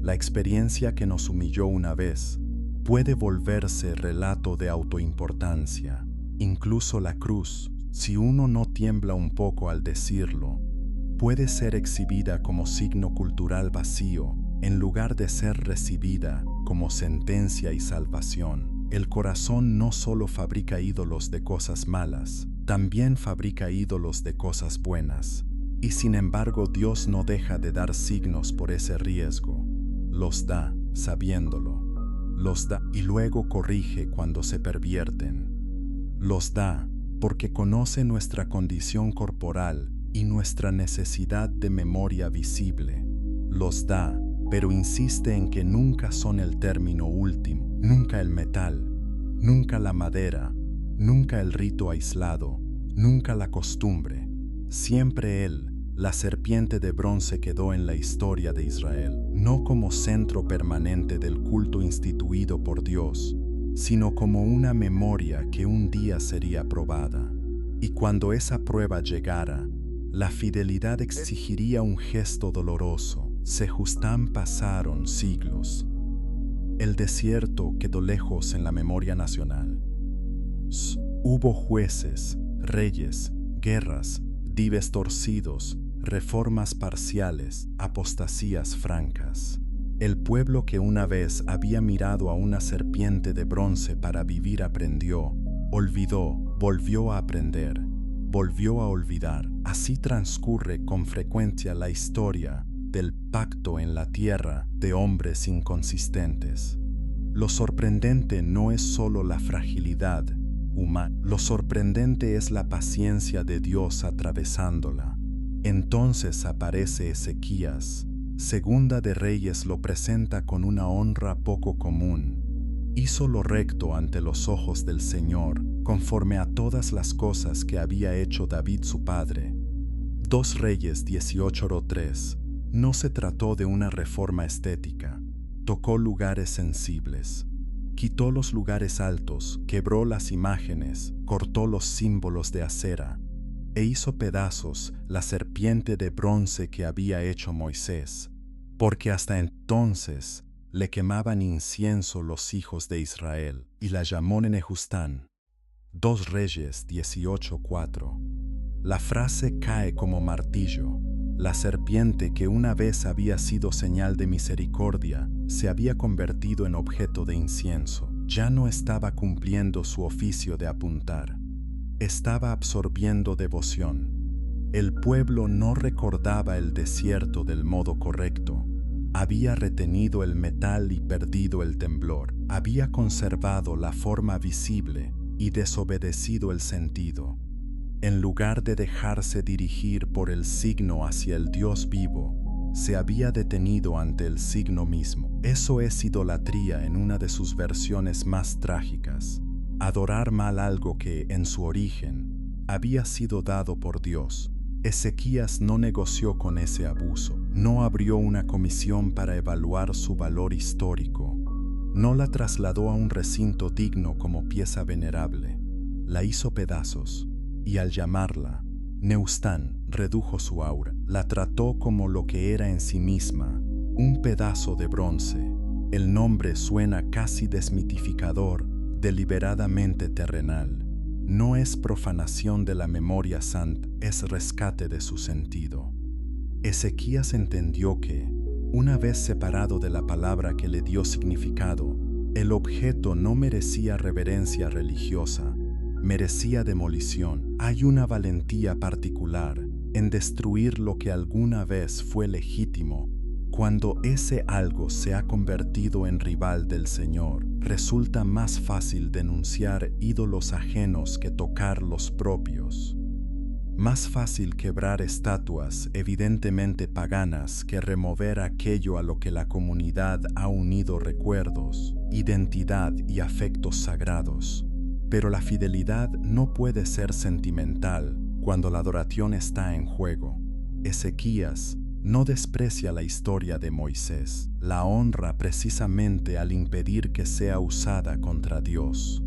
La experiencia que nos humilló una vez puede volverse relato de autoimportancia. Incluso la cruz, si uno no tiembla un poco al decirlo, puede ser exhibida como signo cultural vacío en lugar de ser recibida como sentencia y salvación. El corazón no solo fabrica ídolos de cosas malas, también fabrica ídolos de cosas buenas. Y sin embargo, Dios no deja de dar signos por ese riesgo. Los da sabiéndolo. Los da y luego corrige cuando se pervierten. Los da porque conoce nuestra condición corporal y nuestra necesidad de memoria visible. Los da, pero insiste en que nunca son el término último, nunca el metal, nunca la madera, nunca el rito aislado, nunca la costumbre. Siempre Él, la serpiente de bronce, quedó en la historia de Israel, no como centro permanente del culto instituido por Dios, sino como una memoria que un día sería probada. Y cuando esa prueba llegara, la fidelidad exigiría un gesto doloroso. Sejustán pasaron siglos. El desierto quedó lejos en la memoria nacional. Hubo jueces, reyes, guerras, dives torcidos, reformas parciales, apostasías francas. El pueblo que una vez había mirado a una serpiente de bronce para vivir aprendió, olvidó, volvió a aprender, volvió a olvidar. Así transcurre con frecuencia la historia del pacto en la tierra de hombres inconsistentes. Lo sorprendente no es solo la fragilidad humana, lo sorprendente es la paciencia de Dios atravesándola. Entonces aparece Ezequías. Segunda de Reyes lo presenta con una honra poco común. Hizo lo recto ante los ojos del Señor, conforme a todas las cosas que había hecho David su padre. 2 Reyes 18:3. No se trató de una reforma estética. Tocó lugares sensibles. Quitó los lugares altos, quebró las imágenes, cortó los símbolos de acera, e hizo pedazos la serpiente de bronce que había hecho Moisés, porque hasta entonces le quemaban incienso los hijos de Israel, y la llamó Nenehustán. 2 Reyes 18:4. La frase cae como martillo. La serpiente que una vez había sido señal de misericordia se había convertido en objeto de incienso. Ya no estaba cumpliendo su oficio de apuntar. Estaba absorbiendo devoción. El pueblo no recordaba el desierto del modo correcto. Había retenido el metal y perdido el temblor. Había conservado la forma visible y desobedecido el sentido. En lugar de dejarse dirigir por el signo hacia el Dios vivo, se había detenido ante el signo mismo. Eso es idolatría en una de sus versiones más trágicas. Adorar mal algo que, en su origen, había sido dado por Dios. Ezequías no negoció con ese abuso, no abrió una comisión para evaluar su valor histórico, no la trasladó a un recinto digno como pieza venerable, la hizo pedazos, y al llamarla Nehushtan redujo su aura, la trató como lo que era en sí misma, un pedazo de bronce. El nombre suena casi desmitificador, deliberadamente terrenal. No es profanación de la memoria santa, es rescate de su sentido. Ezequías entendió que, una vez separado de la palabra que le dio significado, el objeto no merecía reverencia religiosa, merecía demolición. Hay una valentía particular en destruir lo que alguna vez fue legítimo, Cuando ese algo se ha convertido en rival del Señor, resulta más fácil denunciar ídolos ajenos que tocar los propios. Más fácil quebrar estatuas evidentemente paganas que remover aquello a lo que la comunidad ha unido recuerdos, identidad y afectos sagrados. Pero la fidelidad no puede ser sentimental cuando la adoración está en juego. Ezequías no desprecia la historia de Moisés, la honra precisamente al impedir que sea usada contra Dios.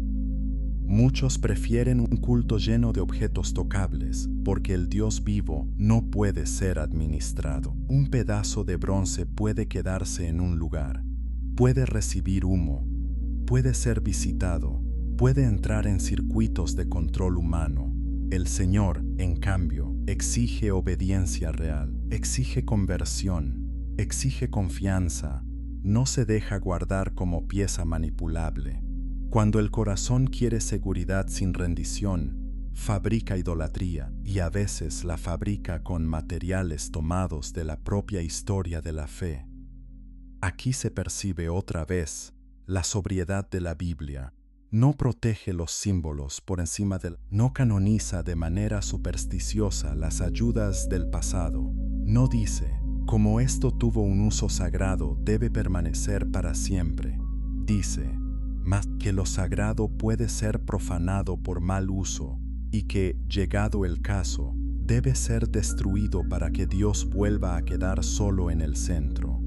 Muchos prefieren un culto lleno de objetos tocables, porque el Dios vivo no puede ser administrado. Un pedazo de bronce puede quedarse en un lugar, puede recibir humo, puede ser visitado, puede entrar en circuitos de control humano. El Señor, en cambio, exige obediencia real, exige conversión, exige confianza, no se deja guardar como pieza manipulable. Cuando el corazón quiere seguridad sin rendición, fabrica idolatría y a veces la fabrica con materiales tomados de la propia historia de la fe. Aquí se percibe otra vez la sobriedad de la Biblia. No protege los símbolos por encima no canoniza de manera supersticiosa las ayudas del pasado. No dice, como esto tuvo un uso sagrado, debe permanecer para siempre. Dice, más que lo sagrado puede ser profanado por mal uso y que, llegado el caso, debe ser destruido para que Dios vuelva a quedar solo en el centro.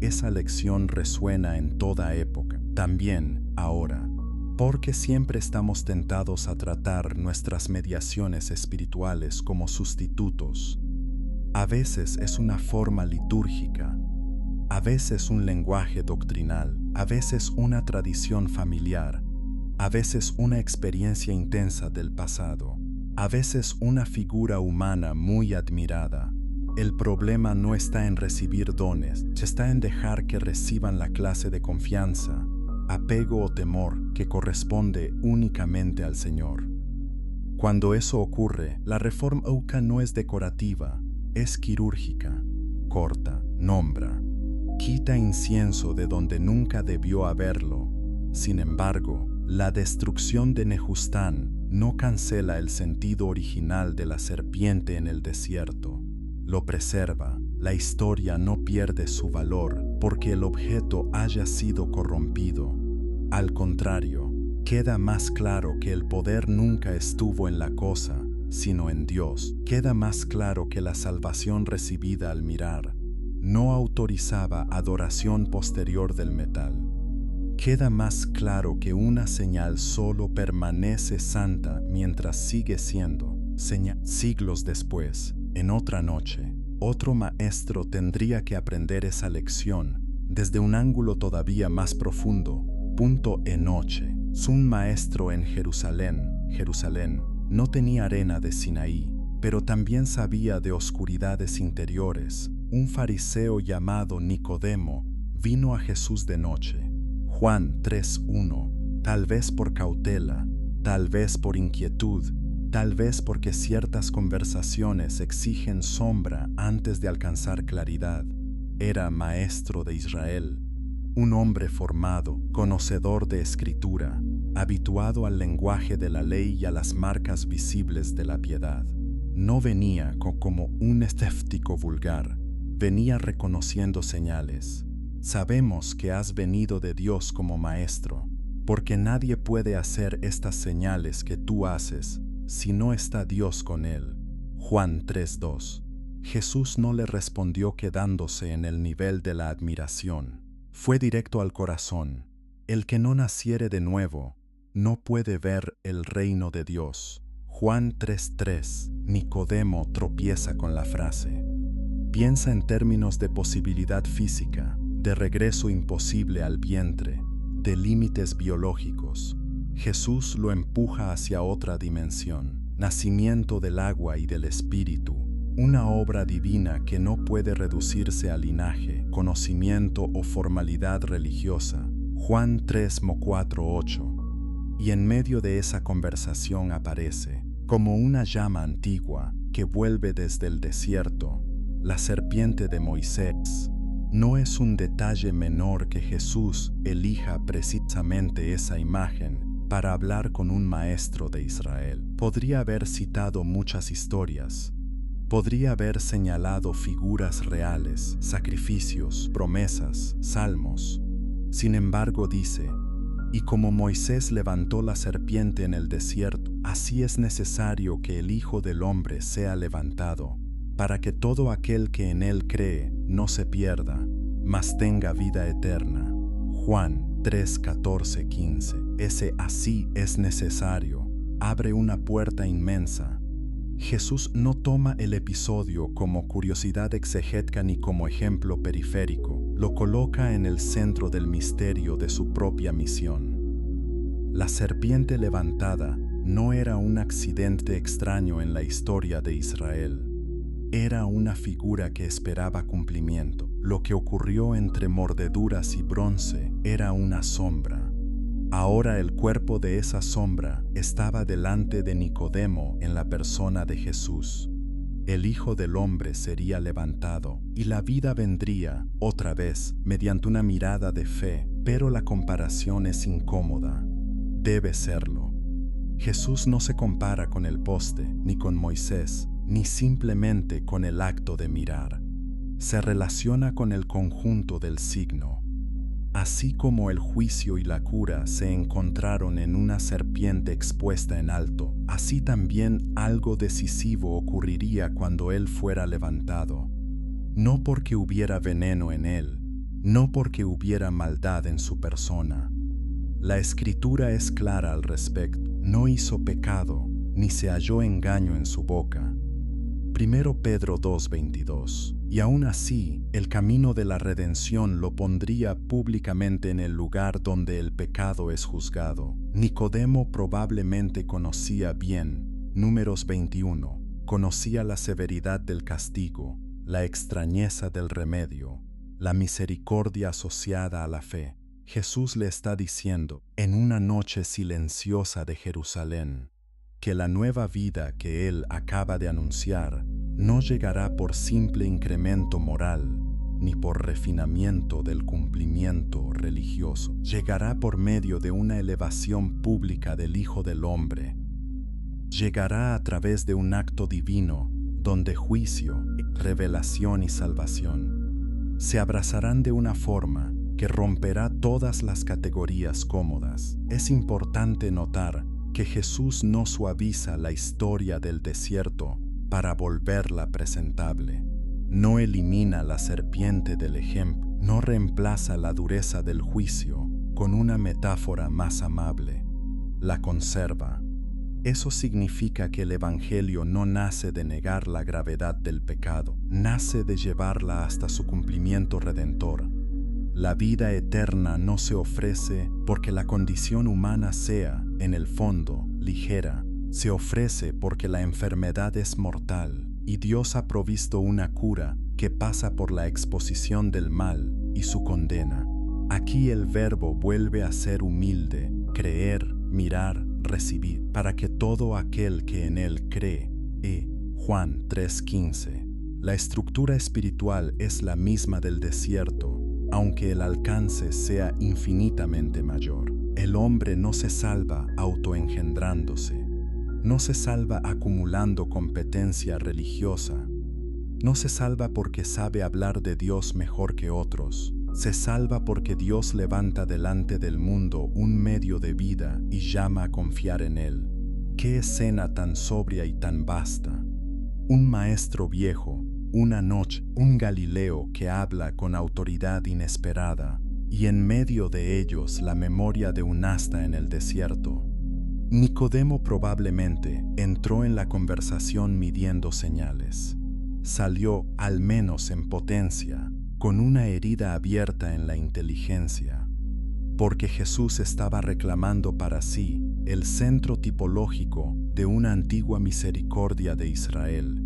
Esa lección resuena en toda época, también ahora, porque siempre estamos tentados a tratar nuestras mediaciones espirituales como sustitutos. A veces es una forma litúrgica, a veces un lenguaje doctrinal, a veces una tradición familiar, a veces una experiencia intensa del pasado, a veces una figura humana muy admirada. El problema no está en recibir dones, está en dejar que reciban la clase de confianza, apego o temor que corresponde únicamente al Señor. Cuando eso ocurre, la reforma euca no es decorativa, es quirúrgica, corta, nombra, quita incienso de donde nunca debió haberlo. Sin embargo, la destrucción de Nehustán no cancela el sentido original de la serpiente en el desierto. Lo preserva. La historia no pierde su valor porque el objeto haya sido corrompido. Al contrario, queda más claro que el poder nunca estuvo en la cosa, sino en Dios. Queda más claro que la salvación recibida al mirar no autorizaba adoración posterior del metal. Queda más claro que una señal solo permanece santa mientras sigue siendo señal. Siglos después, en otra noche, otro maestro tendría que aprender esa lección desde un ángulo todavía más profundo. Noche. Un maestro en Jerusalén, no tenía arena de Sinaí, pero también sabía de oscuridades interiores. Un fariseo llamado Nicodemo vino a Jesús de noche. Juan 3:1. Tal vez por cautela, tal vez por inquietud, tal vez porque ciertas conversaciones exigen sombra antes de alcanzar claridad. Era maestro de Israel, un hombre formado, conocedor de escritura, habituado al lenguaje de la ley y a las marcas visibles de la piedad. No venía como un escéptico vulgar, venía reconociendo señales. Sabemos que has venido de Dios como maestro, porque nadie puede hacer estas señales que tú haces si no está Dios con él. Juan 3:2. Jesús no le respondió quedándose en el nivel de la admiración. Fue directo al corazón. El que no naciere de nuevo no puede ver el reino de Dios. Juan 3:3. Nicodemo tropieza con la frase. Piensa en términos de posibilidad física, de regreso imposible al vientre, de límites biológicos. Jesús lo empuja hacia otra dimensión, nacimiento del agua y del espíritu, una obra divina que no puede reducirse a linaje, conocimiento o formalidad religiosa. Juan 3:4-8. Y en medio de esa conversación aparece, como una llama antigua que vuelve desde el desierto, la serpiente de Moisés. No es un detalle menor que Jesús elija precisamente esa imagen para hablar con un maestro de Israel. Podría haber citado muchas historias, podría haber señalado figuras reales, sacrificios, promesas, salmos. Sin embargo, dice: y como Moisés levantó la serpiente en el desierto, así es necesario que el Hijo del Hombre sea levantado, para que todo aquel que en él cree no se pierda, mas tenga vida eterna. Juan 3, 14, 15. Ese así es necesario abre una puerta inmensa. Jesús no toma el episodio como curiosidad exegética ni como ejemplo periférico, lo coloca en el centro del misterio de su propia misión. La serpiente levantada no era un accidente extraño en la historia de Israel. Era una figura que esperaba cumplimiento. Lo que ocurrió entre mordeduras y bronce era una sombra. Ahora el cuerpo de esa sombra estaba delante de Nicodemo en la persona de Jesús. El Hijo del Hombre sería levantado y la vida vendría otra vez mediante una mirada de fe, pero la comparación es incómoda. Debe serlo. Jesús no se compara con el poste, ni con Moisés, ni simplemente con el acto de mirar. Se relaciona con el conjunto del signo. Así como el juicio y la cura se encontraron en una serpiente expuesta en alto, así también algo decisivo ocurriría cuando él fuera levantado. No porque hubiera veneno en él, no porque hubiera maldad en su persona. La Escritura es clara al respecto. No hizo pecado, ni se halló engaño en su boca. 1 Pedro 2:22. Y aún así, el camino de la redención lo pondría públicamente en el lugar donde el pecado es juzgado. Nicodemo probablemente conocía bien, Números 21, conocía la severidad del castigo, la extrañeza del remedio, la misericordia asociada a la fe. Jesús le está diciendo, en una noche silenciosa de Jerusalén, que la nueva vida que él acaba de anunciar no llegará por simple incremento moral, ni por refinamiento del cumplimiento religioso. Llegará por medio de una elevación pública del Hijo del Hombre. Llegará a través de un acto divino, donde juicio, revelación y salvación se abrazarán de una forma que romperá todas las categorías cómodas. Es importante notar que Jesús no suaviza la historia del desierto para volverla presentable. No elimina la serpiente del ejemplo, no reemplaza la dureza del juicio con una metáfora más amable. La conserva. Eso significa que el Evangelio no nace de negar la gravedad del pecado, nace de llevarla hasta su cumplimiento redentor. La vida eterna no se ofrece porque la condición humana sea, en el fondo, ligera. Se ofrece porque la enfermedad es mortal y Dios ha provisto una cura que pasa por la exposición del mal y su condena. Aquí el verbo vuelve a ser humilde, creer, mirar, recibir, para que todo aquel que en él cree. Juan 3:15. La estructura espiritual es la misma del desierto, aunque el alcance sea infinitamente mayor. El hombre no se salva autoengendrándose, no se salva acumulando competencia religiosa, no se salva porque sabe hablar de Dios mejor que otros, se salva porque Dios levanta delante del mundo un medio de vida y llama a confiar en él. ¡Qué escena tan sobria y tan vasta! Un maestro viejo, una noche, un Galileo que habla con autoridad inesperada, y en medio de ellos la memoria de un asta en el desierto. Nicodemo probablemente entró en la conversación midiendo señales. Salió, al menos en potencia, con una herida abierta en la inteligencia, porque Jesús estaba reclamando para sí el centro tipológico de una antigua misericordia de Israel.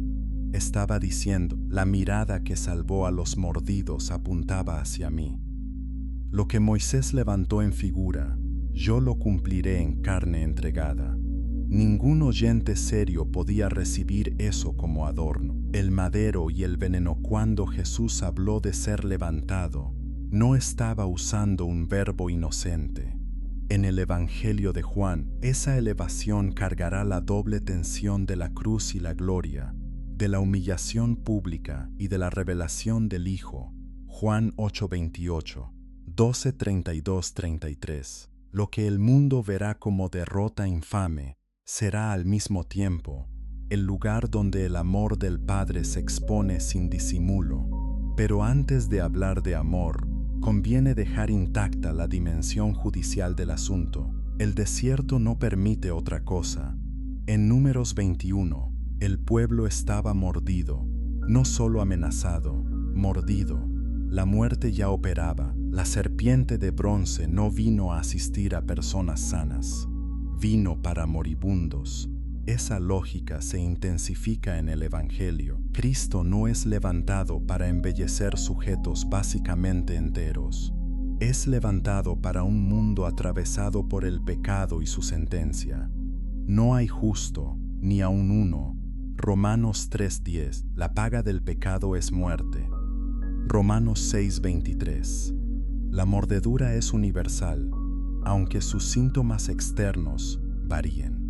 Estaba diciendo, la mirada que salvó a los mordidos apuntaba hacia mí. Lo que Moisés levantó en figura, yo lo cumpliré en carne entregada. Ningún oyente serio podía recibir eso como adorno. El madero y el veneno. Cuando Jesús habló de ser levantado, no estaba usando un verbo inocente. En el Evangelio de Juan, esa elevación cargará la doble tensión de la cruz y la gloria, de la humillación pública y de la revelación del Hijo. Juan 8:28, 12:32-33. Lo que el mundo verá como derrota infame será al mismo tiempo el lugar donde el amor del Padre se expone sin disimulo. Pero antes de hablar de amor, conviene dejar intacta la dimensión judicial del asunto. El desierto no permite otra cosa. En Números 21, el pueblo estaba mordido, no solo amenazado, mordido. La muerte ya operaba. La serpiente de bronce no vino a asistir a personas sanas, vino para moribundos. Esa lógica se intensifica en el Evangelio. Cristo no es levantado para embellecer sujetos básicamente enteros. Es levantado para un mundo atravesado por el pecado y su sentencia. No hay justo, ni aun uno. Romanos 3:10. La paga del pecado es muerte. Romanos 6:23. La mordedura es universal, aunque sus síntomas externos varíen.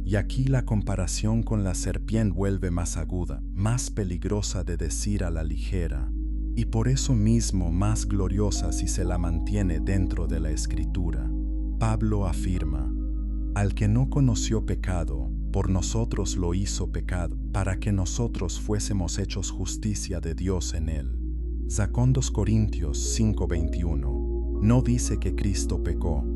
Y aquí la comparación con la serpiente vuelve más aguda, más peligrosa de decir a la ligera, y por eso mismo más gloriosa si se la mantiene dentro de la Escritura. Pablo afirma: al que no conoció pecado, por nosotros lo hizo pecado, para que nosotros fuésemos hechos justicia de Dios en él. 2 Corintios 5:21. No dice que Cristo pecó,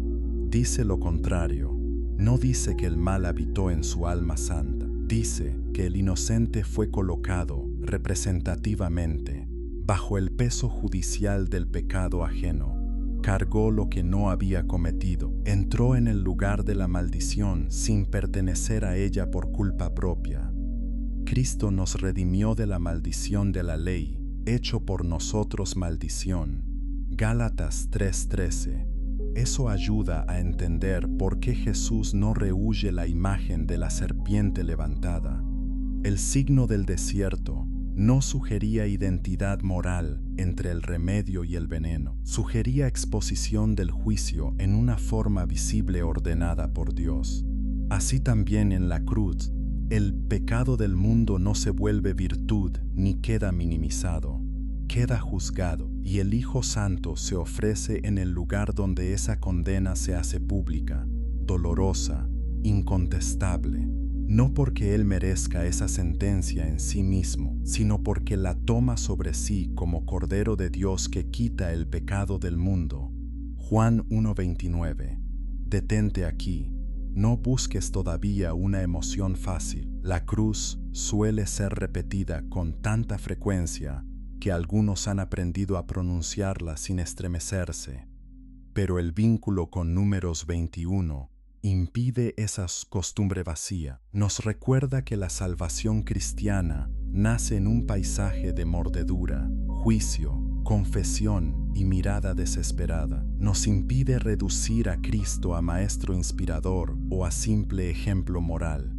dice lo contrario. No dice que el mal habitó en su alma santa. Dice que el inocente fue colocado representativamente bajo el peso judicial del pecado ajeno. Cargó lo que no había cometido. Entró en el lugar de la maldición sin pertenecer a ella por culpa propia. Cristo nos redimió de la maldición de la ley, hecho por nosotros maldición. Gálatas 3:13. Eso ayuda a entender por qué Jesús no rehúye la imagen de la serpiente levantada. El signo del desierto no sugería identidad moral entre el remedio y el veneno. Sugería exposición del juicio en una forma visible ordenada por Dios. Así también en la cruz, el pecado del mundo no se vuelve virtud ni queda minimizado. Queda juzgado, y el Hijo Santo se ofrece en el lugar donde esa condena se hace pública, dolorosa, incontestable, no porque Él merezca esa sentencia en sí mismo, sino porque la toma sobre sí como Cordero de Dios que quita el pecado del mundo. Juan 1:29. Detente aquí, no busques todavía una emoción fácil. La cruz suele ser repetida con tanta frecuencia que algunos han aprendido a pronunciarla sin estremecerse. Pero el vínculo con Números 21 impide esa costumbre vacía. Nos recuerda que la salvación cristiana nace en un paisaje de mordedura, juicio, confesión y mirada desesperada. Nos impide reducir a Cristo a maestro inspirador o a simple ejemplo moral.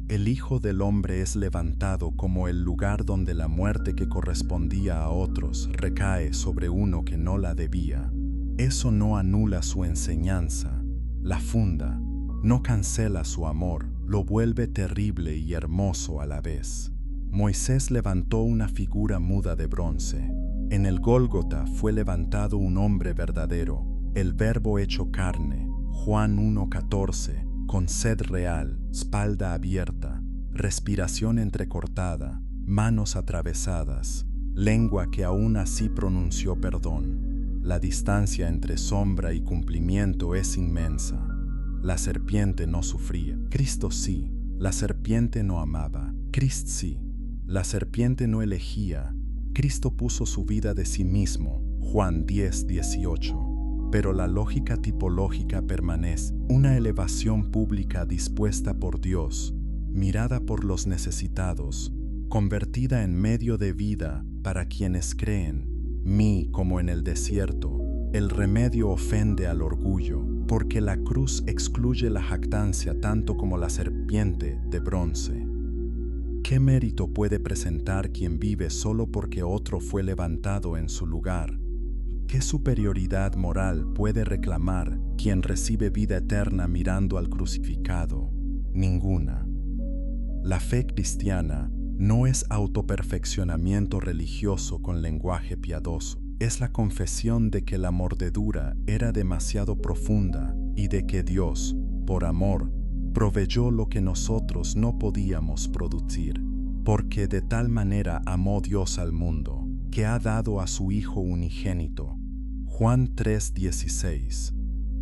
El Hijo del Hombre es levantado como el lugar donde la muerte que correspondía a otros recae sobre uno que no la debía. Eso no anula su enseñanza, la funda, no cancela su amor, lo vuelve terrible y hermoso a la vez. Moisés levantó una figura muda de bronce. En el Gólgota fue levantado un hombre verdadero, el Verbo hecho carne. Juan 1:14. Con sed real, espalda abierta, respiración entrecortada, manos atravesadas, lengua que aún así pronunció perdón. La distancia entre sombra y cumplimiento es inmensa. La serpiente no sufría. Cristo sí. La serpiente no amaba. Cristo sí. La serpiente no elegía. Cristo puso su vida de sí mismo. Juan 10:18. Pero la lógica tipológica permanece, una elevación pública dispuesta por Dios, mirada por los necesitados, convertida en medio de vida para quienes creen. Como en el desierto, el remedio ofende al orgullo, porque la cruz excluye la jactancia tanto como la serpiente de bronce. ¿Qué mérito puede presentar quien vive solo porque otro fue levantado en su lugar? ¿Qué superioridad moral puede reclamar quien recibe vida eterna mirando al crucificado? Ninguna. La fe cristiana no es autoperfeccionamiento religioso con lenguaje piadoso. Es la confesión de que la mordedura era demasiado profunda y de que Dios, por amor, proveyó lo que nosotros no podíamos producir. Porque de tal manera amó Dios al mundo, que ha dado a su Hijo unigénito. Juan 3:16.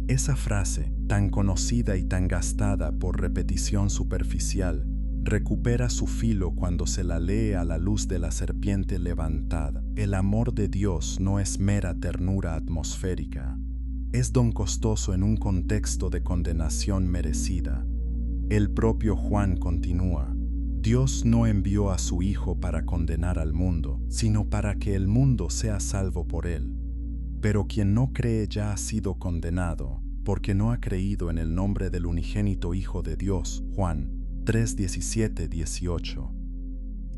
Esa frase, tan conocida y tan gastada por repetición superficial, recupera su filo cuando se la lee a la luz de la serpiente levantada. El amor de Dios no es mera ternura atmosférica. Es don costoso en un contexto de condenación merecida. El propio Juan continúa: Dios no envió a su Hijo para condenar al mundo, sino para que el mundo sea salvo por él. Pero quien no cree ya ha sido condenado, porque no ha creído en el nombre del unigénito Hijo de Dios. Juan 3:17-18.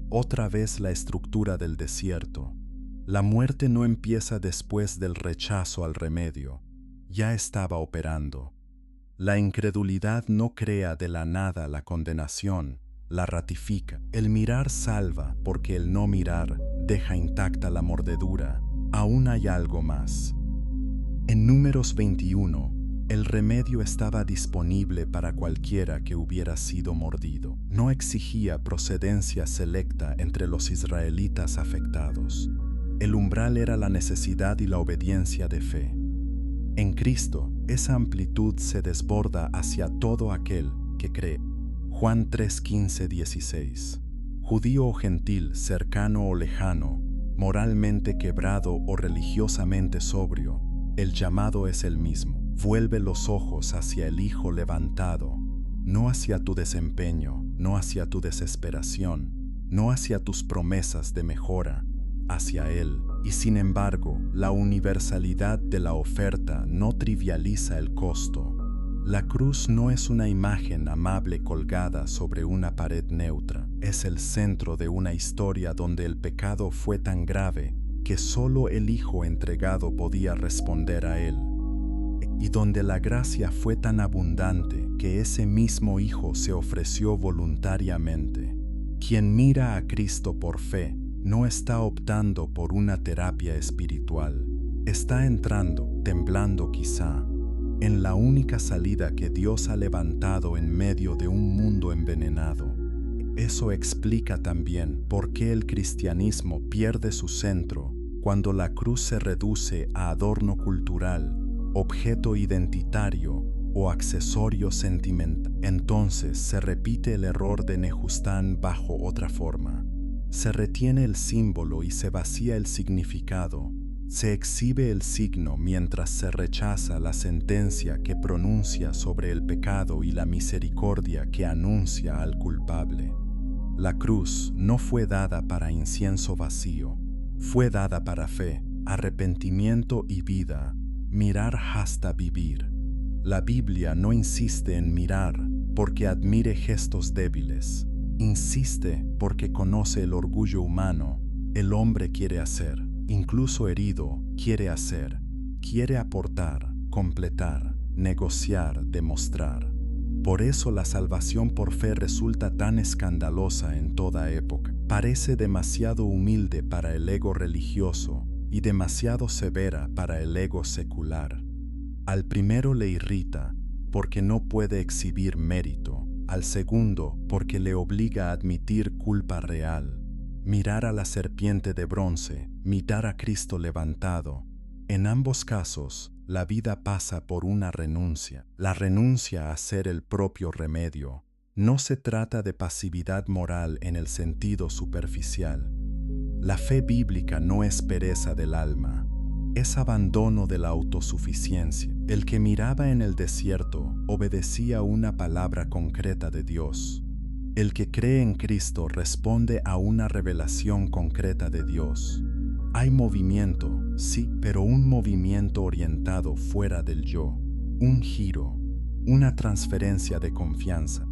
Otra vez la estructura del desierto. La muerte no empieza después del rechazo al remedio, ya estaba operando. La incredulidad no crea de la nada la condenación, la ratifica. El mirar salva porque el no mirar deja intacta la mordedura. Aún hay algo más. En Números 21, el remedio estaba disponible para cualquiera que hubiera sido mordido. No exigía procedencia selecta entre los israelitas afectados. El umbral era la necesidad y la obediencia de fe. En Cristo, esa amplitud se desborda hacia todo aquel que cree. Juan 3:15-16. Judío o gentil, cercano o lejano, moralmente quebrado o religiosamente sobrio, el llamado es el mismo. Vuelve los ojos hacia el Hijo levantado, no hacia tu desempeño, no hacia tu desesperación, no hacia tus promesas de mejora, hacia Él. Y sin embargo, la universalidad de la oferta no trivializa el costo. La cruz no es una imagen amable colgada sobre una pared neutra, es el centro de una historia donde el pecado fue tan grave que solo el Hijo entregado podía responder a él, y donde la gracia fue tan abundante que ese mismo Hijo se ofreció voluntariamente. Quien mira a Cristo por fe no está optando por una terapia espiritual, está entrando, temblando quizá, en la única salida que Dios ha levantado en medio de un mundo envenenado. Eso explica también por qué el cristianismo pierde su centro cuando la cruz se reduce a adorno cultural, objeto identitario o accesorio sentimental. Entonces se repite el error de Nehustán bajo otra forma. Se retiene el símbolo y se vacía el significado. Se exhibe el signo mientras se rechaza la sentencia que pronuncia sobre el pecado y la misericordia que anuncia al culpable. La cruz no fue dada para incienso vacío, fue dada para fe, arrepentimiento y vida, mirar hasta vivir. La Biblia no insiste en mirar porque admire gestos débiles, insiste porque conoce el orgullo humano. El hombre quiere hacer, incluso herido, quiere hacer, quiere aportar, completar, negociar, demostrar. Por eso la salvación por fe resulta tan escandalosa en toda época. Parece demasiado humilde para el ego religioso y demasiado severa para el ego secular. Al primero le irrita porque no puede exhibir mérito, al segundo porque le obliga a admitir culpa real. Mirar a la serpiente de bronce, mirar a Cristo levantado. En ambos casos, la vida pasa por una renuncia, la renuncia a ser el propio remedio. No se trata de pasividad moral en el sentido superficial. La fe bíblica no es pereza del alma, es abandono de la autosuficiencia. El que miraba en el desierto obedecía una palabra concreta de Dios. El que cree en Cristo responde a una revelación concreta de Dios. Hay movimiento, sí, pero un movimiento orientado fuera del yo. un giro, una transferencia de confianza.